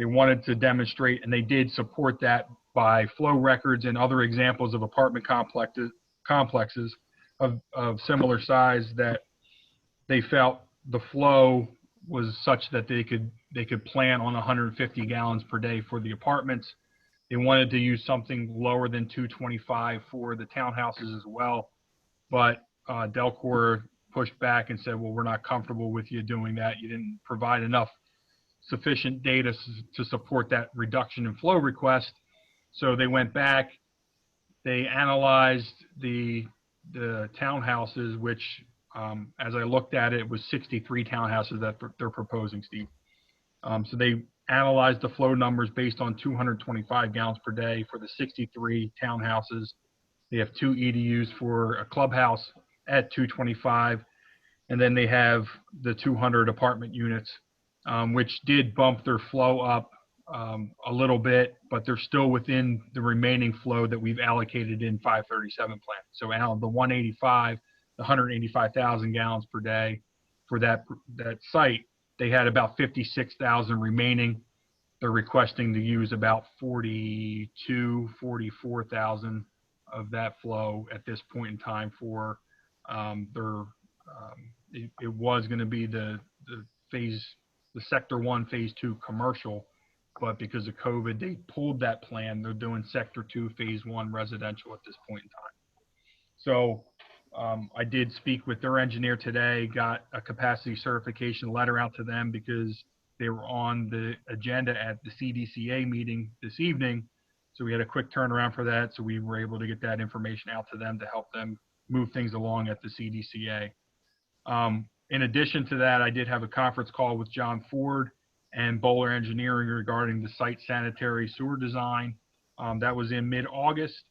wanted to demonstrate, and they did support that by flow records and other examples of apartment complexes of similar size that they felt the flow was such that they could plan on 150 gallons per day for the apartments. They wanted to use something lower than 225 for the townhouses as well, but Delcor pushed back and said, well, we're not comfortable with you doing that. You didn't provide enough sufficient data to support that reduction in flow request. So they went back, they analyzed the townhouses, which as I looked at it, was 63 townhouses that they're proposing, Steve. So they analyzed the flow numbers based on 225 gallons per day for the 63 townhouses. They have 2 EDUs for a clubhouse at 225, and then they have the 200 apartment units, which did bump their flow up a little bit, but they're still within the remaining flow that we've allocated in 537 plan. So Alan, the 185,000 gallons per day for that site, they had about 56,000 remaining. They're requesting to use about 44,000 of that flow at this point in time for it was going to be the sector 1 phase 2 commercial, but because of COVID, they pulled that plan. They're doing sector 2 phase 1 residential at this point in time. So I did speak with their engineer today, got a capacity certification letter out to them because they were on the agenda at the CDCA meeting this evening. So we had a quick turnaround for that. So we were able to get that information out to them to help them move things along at the CDCA. In addition to that, I did have a conference call with John Ford and Bowler Engineering regarding the site sanitary sewer design. That was in mid-August.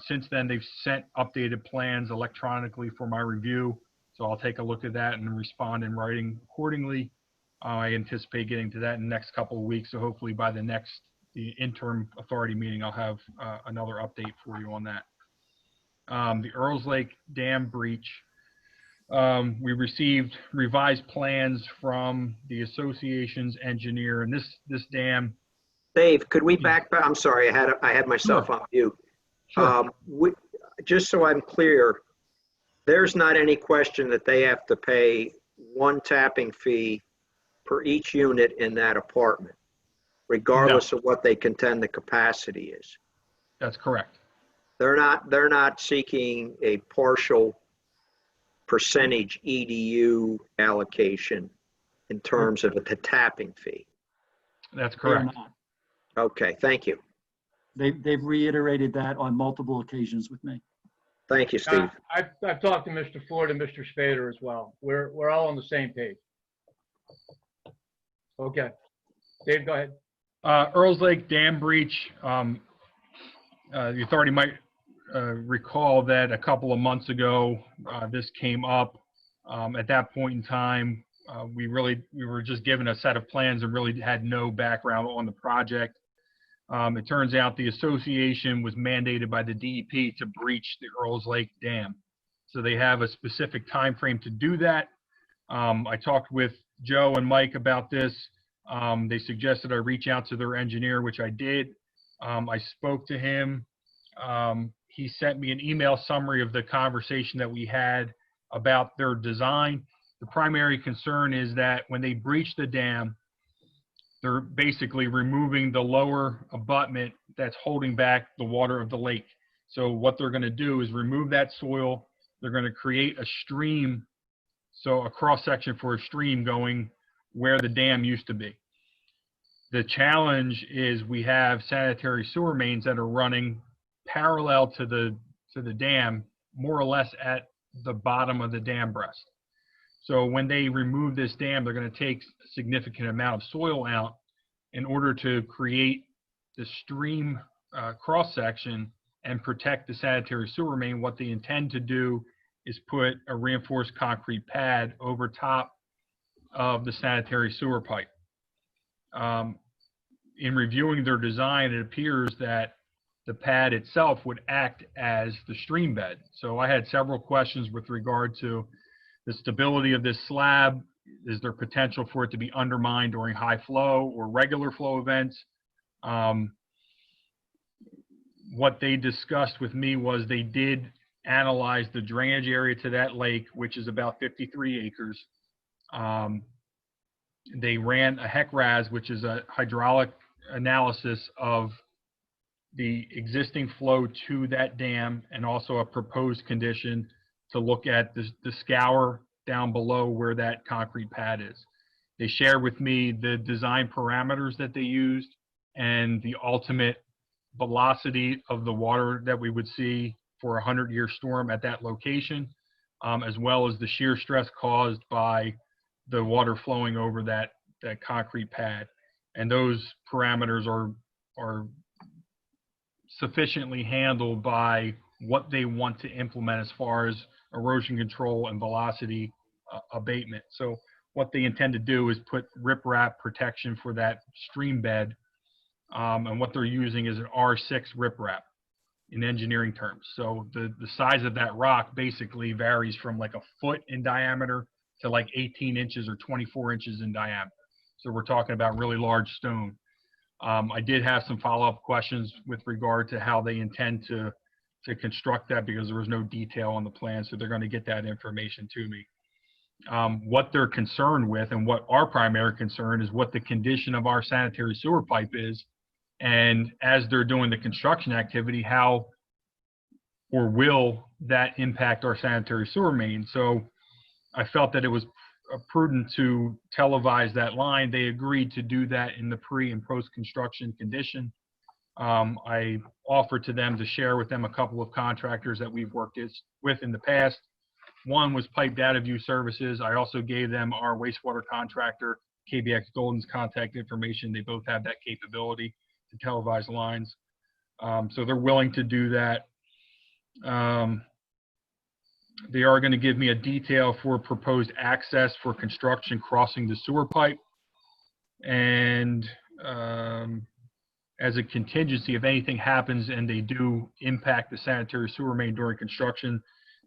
Since then, they've sent updated plans electronically for my review. So I'll take a look at that and respond in writing accordingly. I anticipate getting to that in the next couple of weeks. So hopefully by the interim authority meeting, I'll have another update for you on that. The Earls Lake Dam breach. We received revised plans from the association's engineer, and this dam. Dave, could we back? I'm sorry, I had myself on mute. Sure. Just so I'm clear, there's not any question that they have to pay one tapping fee per each unit in that apartment, regardless of what they contend the capacity is. That's correct. They're not seeking a partial percentage EDU allocation in terms of the tapping fee. That's correct. Okay, thank you. They've reiterated that on multiple occasions with me. Thank you, Steve. I've talked to Mr. Ford and Mr. Spader as well. We're all on the same page. Okay. Dave, go ahead. Earls Lake Dam breach. The authority might recall that a couple of months ago, this came up. At that point in time, we were just given a set of plans and really had no background on the project. It turns out the association was mandated by the DEP to breach the Earls Lake Dam. So they have a specific time frame to do that. I talked with Joe and Mike about this. They suggested I reach out to their engineer, which I did. I spoke to him. He sent me an email summary of the conversation that we had about their design. The primary concern is that when they breach the dam, they're basically removing the lower abutment that's holding back the water of the lake. So what they're going to do is remove that soil. They're going to create a stream So a cross section for a stream going where the dam used to be. The challenge is we have sanitary sewer mains that are running parallel to the dam, more or less at the bottom of the dam breast. So when they remove this dam, they're going to take a significant amount of soil out in order to create the stream cross section and protect the sanitary sewer main. What they intend to do is put a reinforced concrete pad over top of the sanitary sewer pipe. In reviewing their design, it appears that the pad itself would act as the stream bed. So I had several questions with regard to the stability of this slab. Is there potential for it to be undermined during high flow or regular flow events? What they discussed with me was they did analyze the drainage area to that lake, which is about 53 acres. They ran a HEC-RAS, which is a hydraulic analysis of the existing flow to that dam, and also a proposed condition to look at the scour down below where that concrete pad is. They shared with me the design parameters that they used and the ultimate velocity of the water that we would see for a 100-year storm at that location, as well as the shear stress caused by the water flowing over that concrete pad. And those parameters are sufficiently handled by what they want to implement as far as erosion control and velocity abatement. So what they intend to do is put riprap protection for that stream bed, and what they're using is an R6 riprap in engineering terms. So the size of that rock basically varies from like a foot in diameter to like 18 inches or 24 inches in diameter. So we're talking about really large stone. I did have some follow-up questions with regard to how they intend to construct that, because there was no detail on the plan, so they're going to get that information to me. What they're concerned with, and what our primary concern is, what the condition of our sanitary sewer pipe is, and as they're doing the construction activity, how or will that impact our sanitary sewer main. So I felt that it was prudent to televise that line. They agreed to do that in the pre and post construction condition. I offered to them to share with them a couple of contractors that we've worked with in the past. One was Pipe Data View Services. I also gave them our wastewater contractor, KBX Golden's contact information. They both have that capability to televise lines. So they're willing to do that. They are going to give me a detail for proposed access for construction crossing the sewer pipe. And as a contingency, if anything happens and they do impact the sanitary sewer main during construction,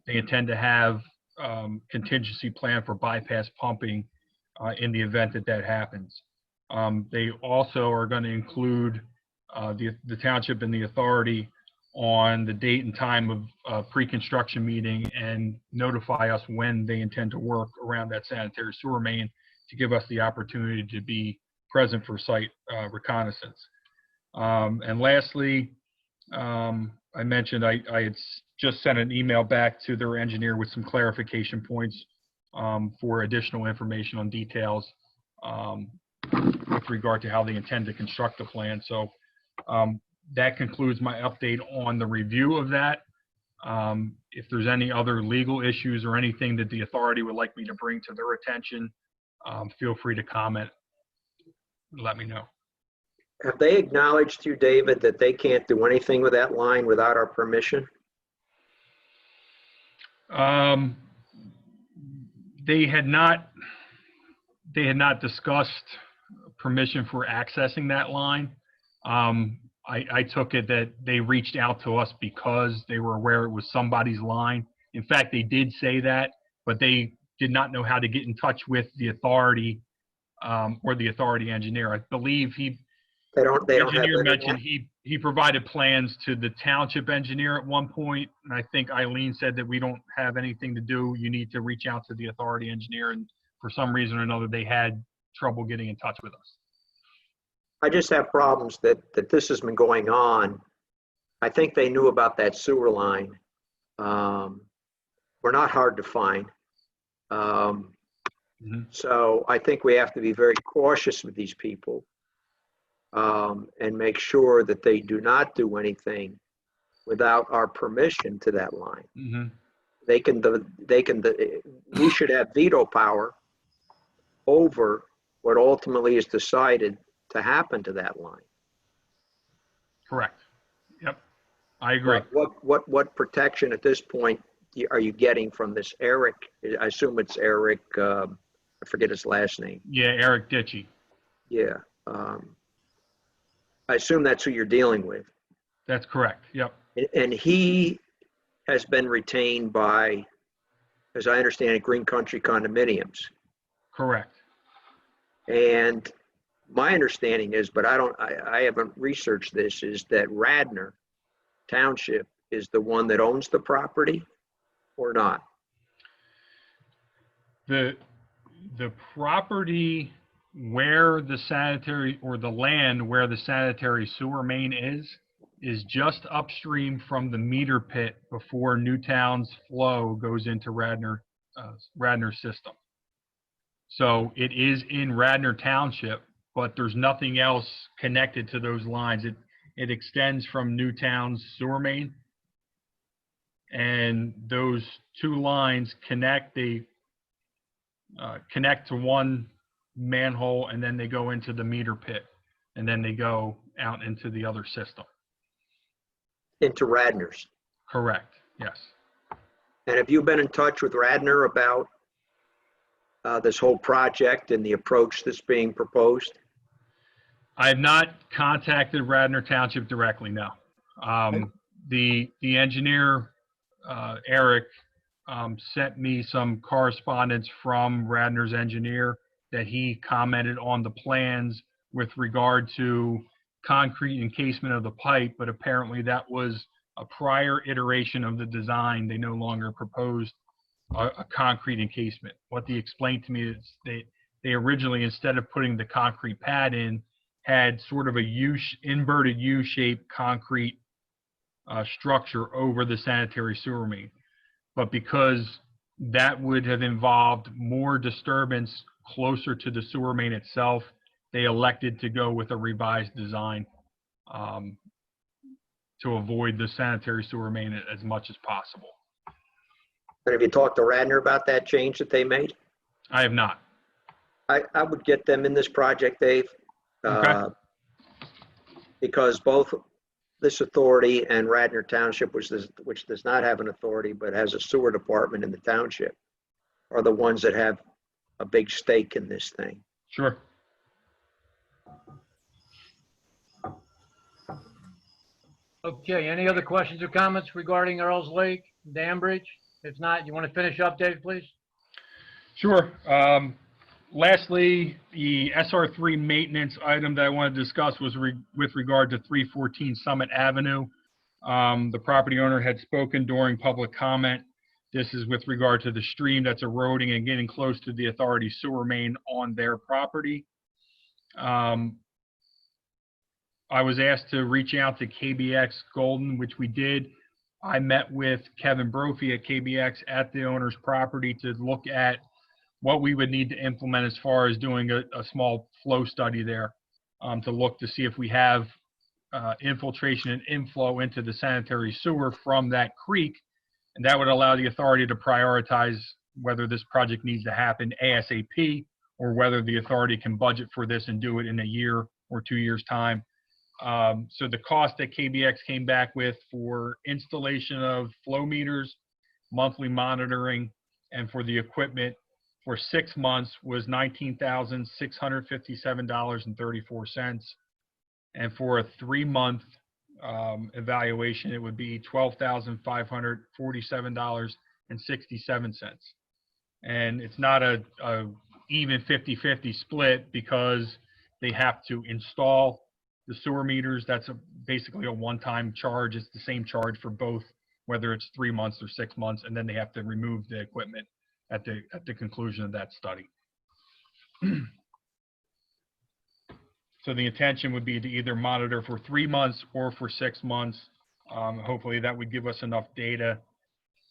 they intend to have contingency plan for bypass pumping in the event that that happens. They also are going to include the township and the authority on the date and time of pre-construction meeting and notify us when they intend to work around that sanitary sewer main to give us the opportunity to be present for site reconnaissance. And lastly, I mentioned I had just sent an email back to their engineer with some clarification points for additional information on details with regard to how they intend to construct the plan. So that concludes my update on the review of that. If there's any other legal issues or anything that the authority would like me to bring to their attention, feel free to comment. Let me know. Have they acknowledged to you, David, that they can't do anything with that line without our permission? They had not discussed permission for accessing that line. I took it that they reached out to us because they were aware it was somebody's line. In fact, they did say that, but they did not know how to get in touch with the authority or the authority engineer. I believe the engineer mentioned he provided plans to the township engineer at one point, and I think Eileen said that we don't have anything to do. You need to reach out to the authority engineer, and for some reason or another, they had trouble getting in touch with us. I just have problems that this has been going on. I think they knew about that sewer line. We're not hard to find. So I think we have to be very cautious with these people and make sure that they do not do anything without our permission to that line. We should have veto power over what ultimately is decided to happen to that line. Correct. Yep. I agree. What protection at this point are you getting from this Eric? I assume it's Eric, I forget his last name. Yeah, Eric Ditchy. Yeah. I assume that's who you're dealing with. That's correct. Yep. And he has been retained by, as I understand it, Green Country Condominiums. Correct. And my understanding is, but I haven't researched this, is that Radnor Township is the one that owns the property or not? The property where the sanitary, or the land where the sanitary sewer main is just upstream from the meter pit before Newtown's flow goes into Radnor's system. So it is in Radnor Township, but there's nothing else connected to those lines. It extends from Newtown's sewer main, and those two lines connect. They connect to one manhole, and then they go into the meter pit, and then they go out into the other system. Into Radnor's? Correct, yes. And have you been in touch with Radnor about this whole project and the approach that's being proposed? I have not contacted Radnor Township directly, no. The engineer, Eric, sent me some correspondence from Radnor's engineer that he commented on the plans with regard to concrete encasement of the pipe, but apparently that was a prior iteration of the design. They no longer proposed a concrete encasement. What he explained to me is they originally, instead of putting the concrete pad in, had sort of a inverted U-shaped concrete structure over the sanitary sewer main. But because that would have involved more disturbance closer to the sewer main itself, they elected to go with a revised design to avoid the sanitary sewer main as much as possible. And have you talked to Radnor about that change that they made? I have not. I would get them in this project, Dave. Okay. Because both this authority and Radnor Township, which does not have an authority but has a sewer department in the township, are the ones that have a big stake in this thing. Sure. Okay, any other questions or comments regarding Earl's Lake, Dam Bridge? If not, you want to finish up, Dave, please? Sure. Lastly, the SR3 maintenance item that I want to discuss was with regard to 314 Summit Avenue. The property owner had spoken during public comment. This is with regard to the stream that's eroding and getting close to the authority sewer main on their property. I was asked to reach out to KBX Golden, which we did. I met with Kevin Brophy at KBX at the owner's property to look at what we would need to implement as far as doing a small flow study there, to look to see if we have infiltration and inflow into the sanitary sewer from that creek. And that would allow the authority to prioritize whether this project needs to happen ASAP or whether the authority can budget for this and do it in a year or 2 years' time. So the cost that KBX came back with for installation of flow meters, monthly monitoring, and for the equipment for 6 months was $19,657.34. And for a 3-month evaluation, it would be $12,547.67. And it's not a even 50-50 split because they have to install the sewer meters. That's basically a one-time charge. It's the same charge for both, whether it's 3 months or 6 months, and then they have to remove the equipment at the conclusion of that study. So the intention would be to either monitor for 3 months or for 6 months. Hopefully that would give us enough data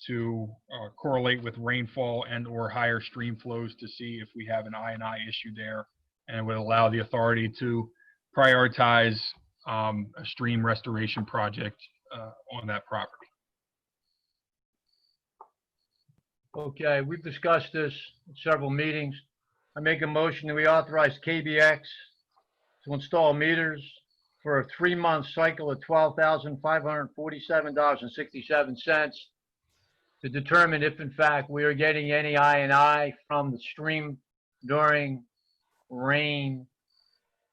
to correlate with rainfall and or higher stream flows to see if we have an I&I issue there, and it would allow the authority to prioritize a stream restoration project on that property. Okay, we've discussed this in several meetings. I make a motion that we authorize KBX to install meters for a 3-month cycle of $12,547.67 to determine if in fact we are getting any I&I from the stream during rain.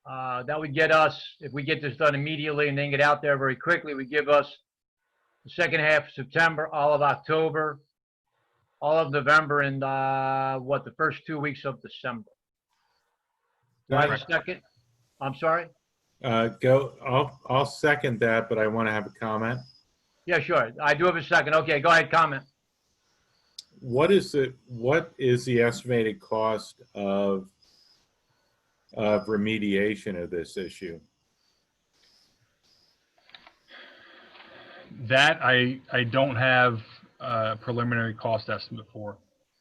That would get us, if we get this done immediately and then get out there very quickly, would give us the second half of September, all of October, all of November, and the first 2 weeks of December. Do I have a second? I'm sorry? I'll second that, but I want to have a comment. Yeah, sure. I do have a second. Okay, go ahead, comment. What is the estimated cost of remediation of this issue? That I don't have a preliminary cost estimate for.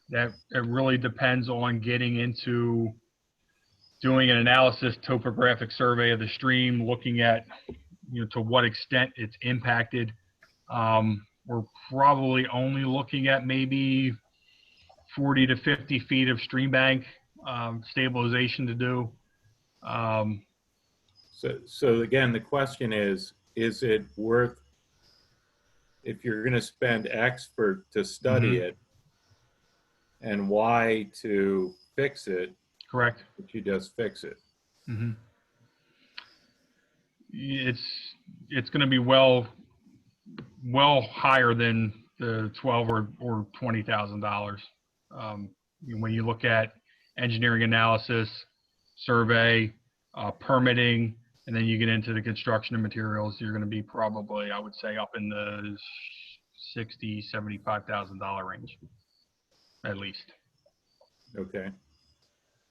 That it really depends on getting into doing an analysis, topographic survey of the stream, looking at, to what extent it's impacted. We're probably only looking at maybe 40 to 50 feet of stream bank stabilization to do. So again, the question is it worth, if you're going to spend X to study it and Y to fix it? Correct. But you just fix it. Mm-hmm. It's going to be well higher than the $12,000 or $20,000. When you look at engineering analysis, survey, permitting, and then you get into the construction of materials, you're going to be probably, I would say, up in the $60,000, $75,000 range, at least. Okay.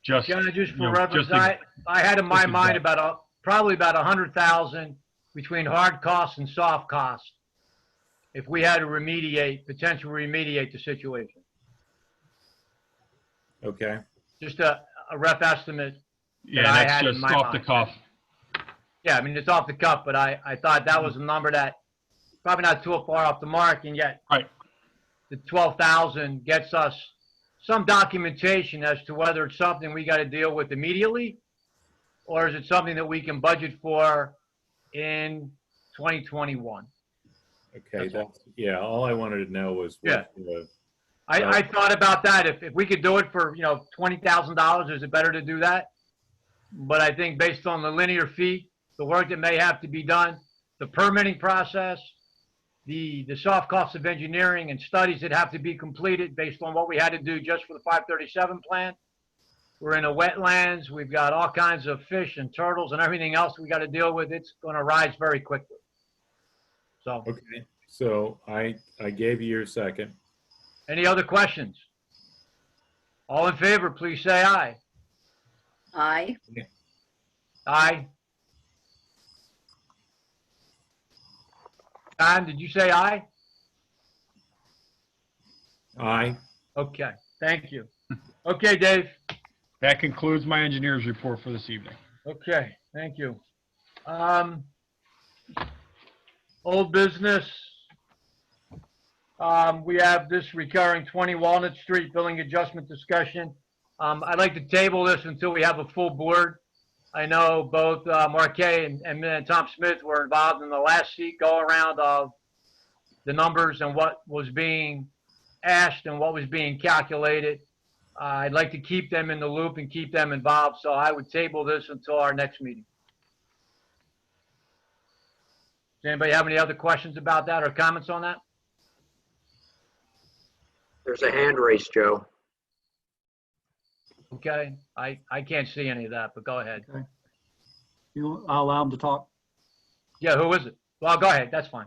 Just for reference, I had in my mind probably about 100,000 between hard costs and soft costs if we had to potentially remediate the situation. Okay. Just a rough estimate. Yeah, that's just off the cuff. Yeah, I mean, it's off the cuff, but I thought that was a number that probably not too far off the mark, and yet the 12,000 gets us some documentation as to whether it's something we got to deal with immediately, or is it something that we can budget for in 2021? Okay, yeah, all I wanted to know was I thought about that. If we could do it for $20,000, is it better to do that? But I think based on the linear feet, the work that may have to be done, the permitting process, the soft costs of engineering and studies that have to be completed based on what we had to do just for the 537 plan. We're in the wetlands. We've got all kinds of fish and turtles and everything else we got to deal with. It's going to rise very quickly. So. Okay. So I gave you your second. Any other questions? All in favor, please say aye. Aye. Aye. Don, did you say aye? Aye. Okay, thank you. Okay, Dave. That concludes my engineer's report for this evening. Okay, thank you. Old business. We have this recurring 20 Walnut Street billing adjustment discussion. I'd like to table this until we have a full board. I know both Marquet and Tom Smith were involved in the last seat go around of the numbers and what was being asked and what was being calculated. I'd like to keep them in the loop and keep them involved, so I would table this until our next meeting. Does anybody have any other questions about that or comments on that? There's a hand raised, Joe. Okay, I can't see any of that, but go ahead. Okay. I'll allow him to talk. Yeah, who is it? Well, go ahead, that's fine.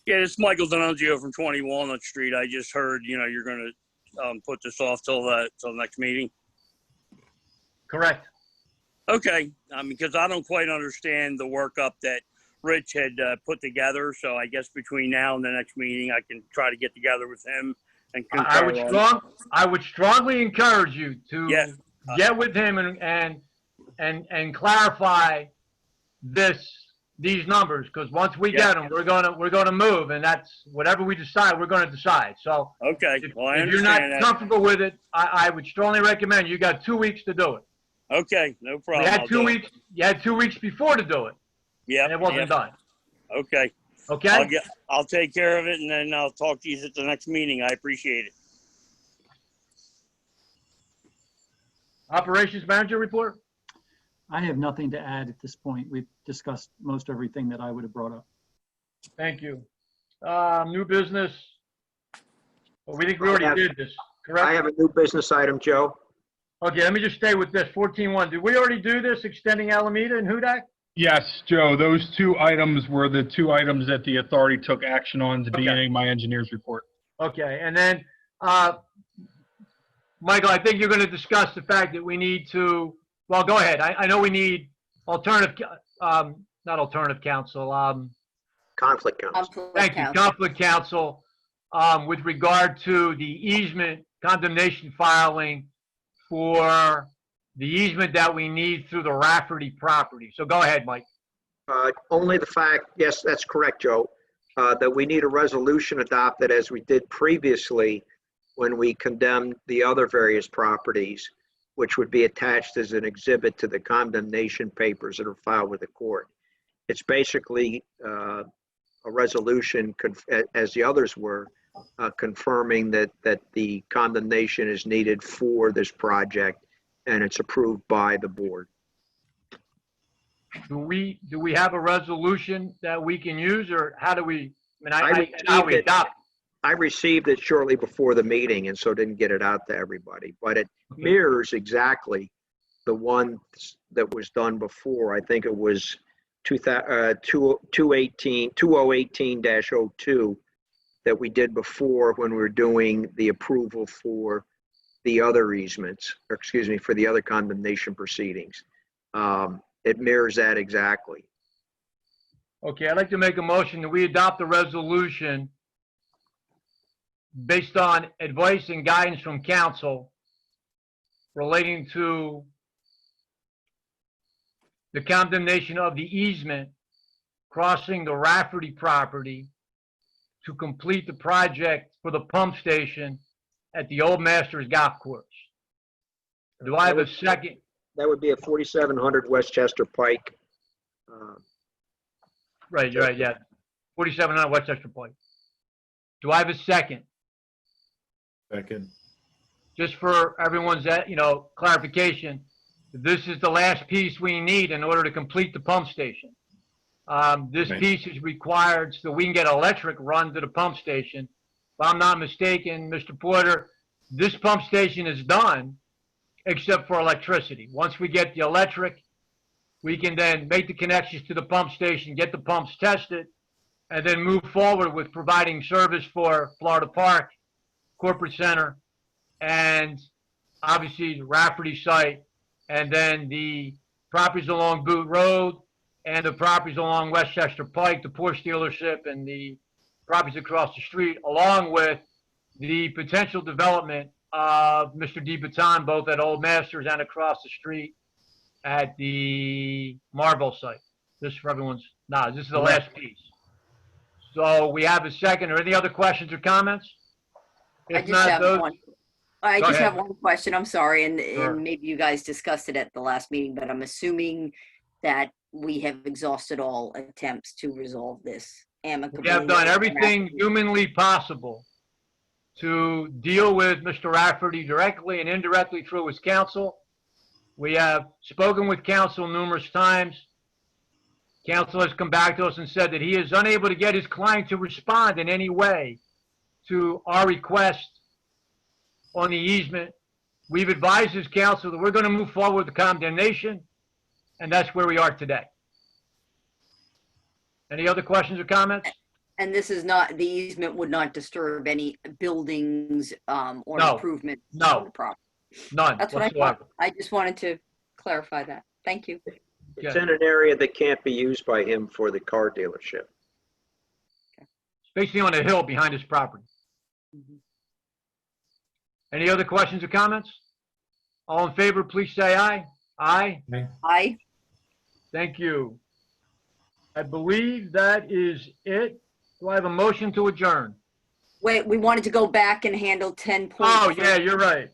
Yeah, it's Michael D'Annunzio from 20 Walnut Street. I just heard, you're going to put this off till the next meeting. Correct. Okay, because I don't quite understand the workup that Rich had put together. So I guess between now and the next meeting, I can try to get together with him and I would strongly encourage you to Yeah. get with him and clarify these numbers, because once we get them, we're gonna move, and that's whatever we decide, we're gonna decide. So Okay. Well, I if you're not understand that. comfortable with it, I would strongly recommend you got 2 weeks to do it. Okay, no problem. You had I'll 2 do it. weeks. You had 2 weeks before to do it, Yeah. and it wasn't done. Okay. Okay. I'll take care of it, and then I'll talk to you at the next meeting. I appreciate it. Operations manager report. I have nothing to add at this point. We've discussed most everything that I would have brought up. Thank you. New business. Well, we think we already did this, correct? I have a new business item, Joe. Okay, let me just stay with this, 14.1. Did we already do this, extending Alameda and Hudak? Yes, Joe, those 2 items were the 2 items that the authority took action on at the beginning of my engineer's report. Okay, and then, Michael, I think you're going to discuss the fact that we need to, well, go ahead. I know we need alternative, not alternative counsel. Conflict counsel. Thank you, conflict counsel, with regard to the easement condemnation filing for the easement that we need through the Rafferty property. So go ahead, Mike. Only the fact, yes, that's correct, Joe, that we need a resolution adopted as we did previously when we condemned the other various properties, which would be attached as an exhibit to the condemnation papers that are filed with the court. It's basically a resolution, as the others were, confirming that the condemnation is needed for this project and it's approved by the board. Do we have a resolution that we can use, or how do we, how we adopt? I received it shortly before the meeting and so didn't get it out to everybody, but it mirrors exactly the one that was done before. I think it was 2018-02 that we did before when we were doing the approval for the other easements, or excuse me, for the other condemnation proceedings. It mirrors that exactly. Okay, I'd like to make a motion that we adopt a resolution based on advice and guidance from council relating to the condemnation of the easement crossing the Rafferty property to complete the project for the pump station at the Old Masters Golf Course. Do I have a second? That would be at 4700 Westchester Pike. Right, yeah. 4700 Westchester Pike. Do I have a second? Second. Just for everyone's, clarification, this is the last piece we need in order to complete the pump station. This piece is required so we can get electric run to the pump station. If I'm not mistaken, Mr. Porter, this pump station is done except for electricity. Once we get the electric, we can then make the connections to the pump station, get the pumps tested, and then move forward with providing service for Florida Park, Corporate Center, and obviously the Rafferty site, and then the properties along Boot Road and the properties along Westchester Pike, the Porsche dealership, and the properties across the street, along with the potential development of Mr. DeBaton, both at Old Masters and across the street at the Marble site. This is for everyone's knowledge. This is the last piece. So we have a second. Are any other questions or comments? I just have one question. I'm sorry, and maybe you guys discussed it at the last meeting, but I'm assuming that we have exhausted all attempts to resolve this amicably. We have done everything humanly possible to deal with Mr. Rafferty directly and indirectly through his counsel. We have spoken with counsel numerous times. Counsel has come back to us and said that he is unable to get his client to respond in any way to our request on the easement. We've advised his counsel that we're going to move forward with the condemnation, and that's where we are today. Any other questions or comments? And this is not, the easement would not disturb any buildings or improvements on the property? None That's what I thought. I just wanted to clarify that. Thank you. It's in an area that can't be used by him for the car dealership. Basically on a hill behind his property. Any other questions or comments? All in favor, please say aye. Aye. Aye. Thank you. I believe that is it. Do I have a motion to adjourn? Wait, we wanted to go back and handle 10 points. Oh, yeah, you're right.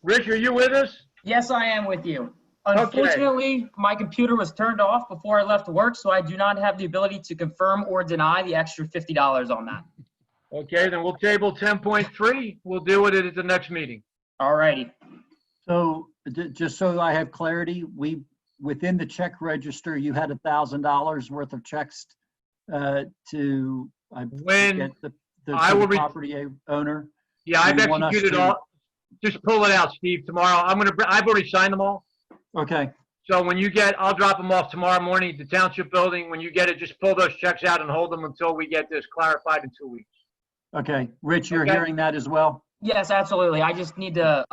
Rich, are you with us? Yes, I am with you. Okay. Unfortunately, my computer was turned off before I left work, so I do not have the ability to confirm or deny the extra $50 on that. Okay, then we'll table 10.3. We'll deal with it at the next meeting. All righty. So just so I have clarity, within the check register, you had $1,000 worth of checks to When the I will property owner. Yeah, I've Do you want us executed to- all. Just pull it out, Steve, tomorrow. I've already signed them all. Okay, So when you I'll drop them off tomorrow morning at the township building. When you get it, just pull those checks out and hold them until we get this clarified in 2 weeks. okay. Rich, you're Okay. hearing that as well? Yes, absolutely. I just need to,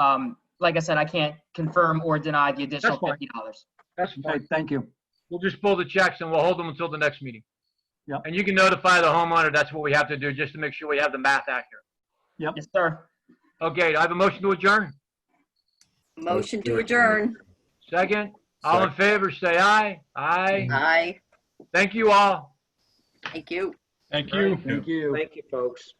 like I said, I can't confirm or deny the additional That's fine. $50. That's Okay, fine. thank you. We'll just pull the checks and we'll hold them until the next meeting. Yep. And you can notify the homeowner. That's what we have to do just to make sure we have the math accurate. Yes, sir. Okay, I have a motion to adjourn. Motion to adjourn. Second. All in favor, say aye. Aye. Aye. Thank you all. Thank you. Thank you. Thank you. Thank you, folks.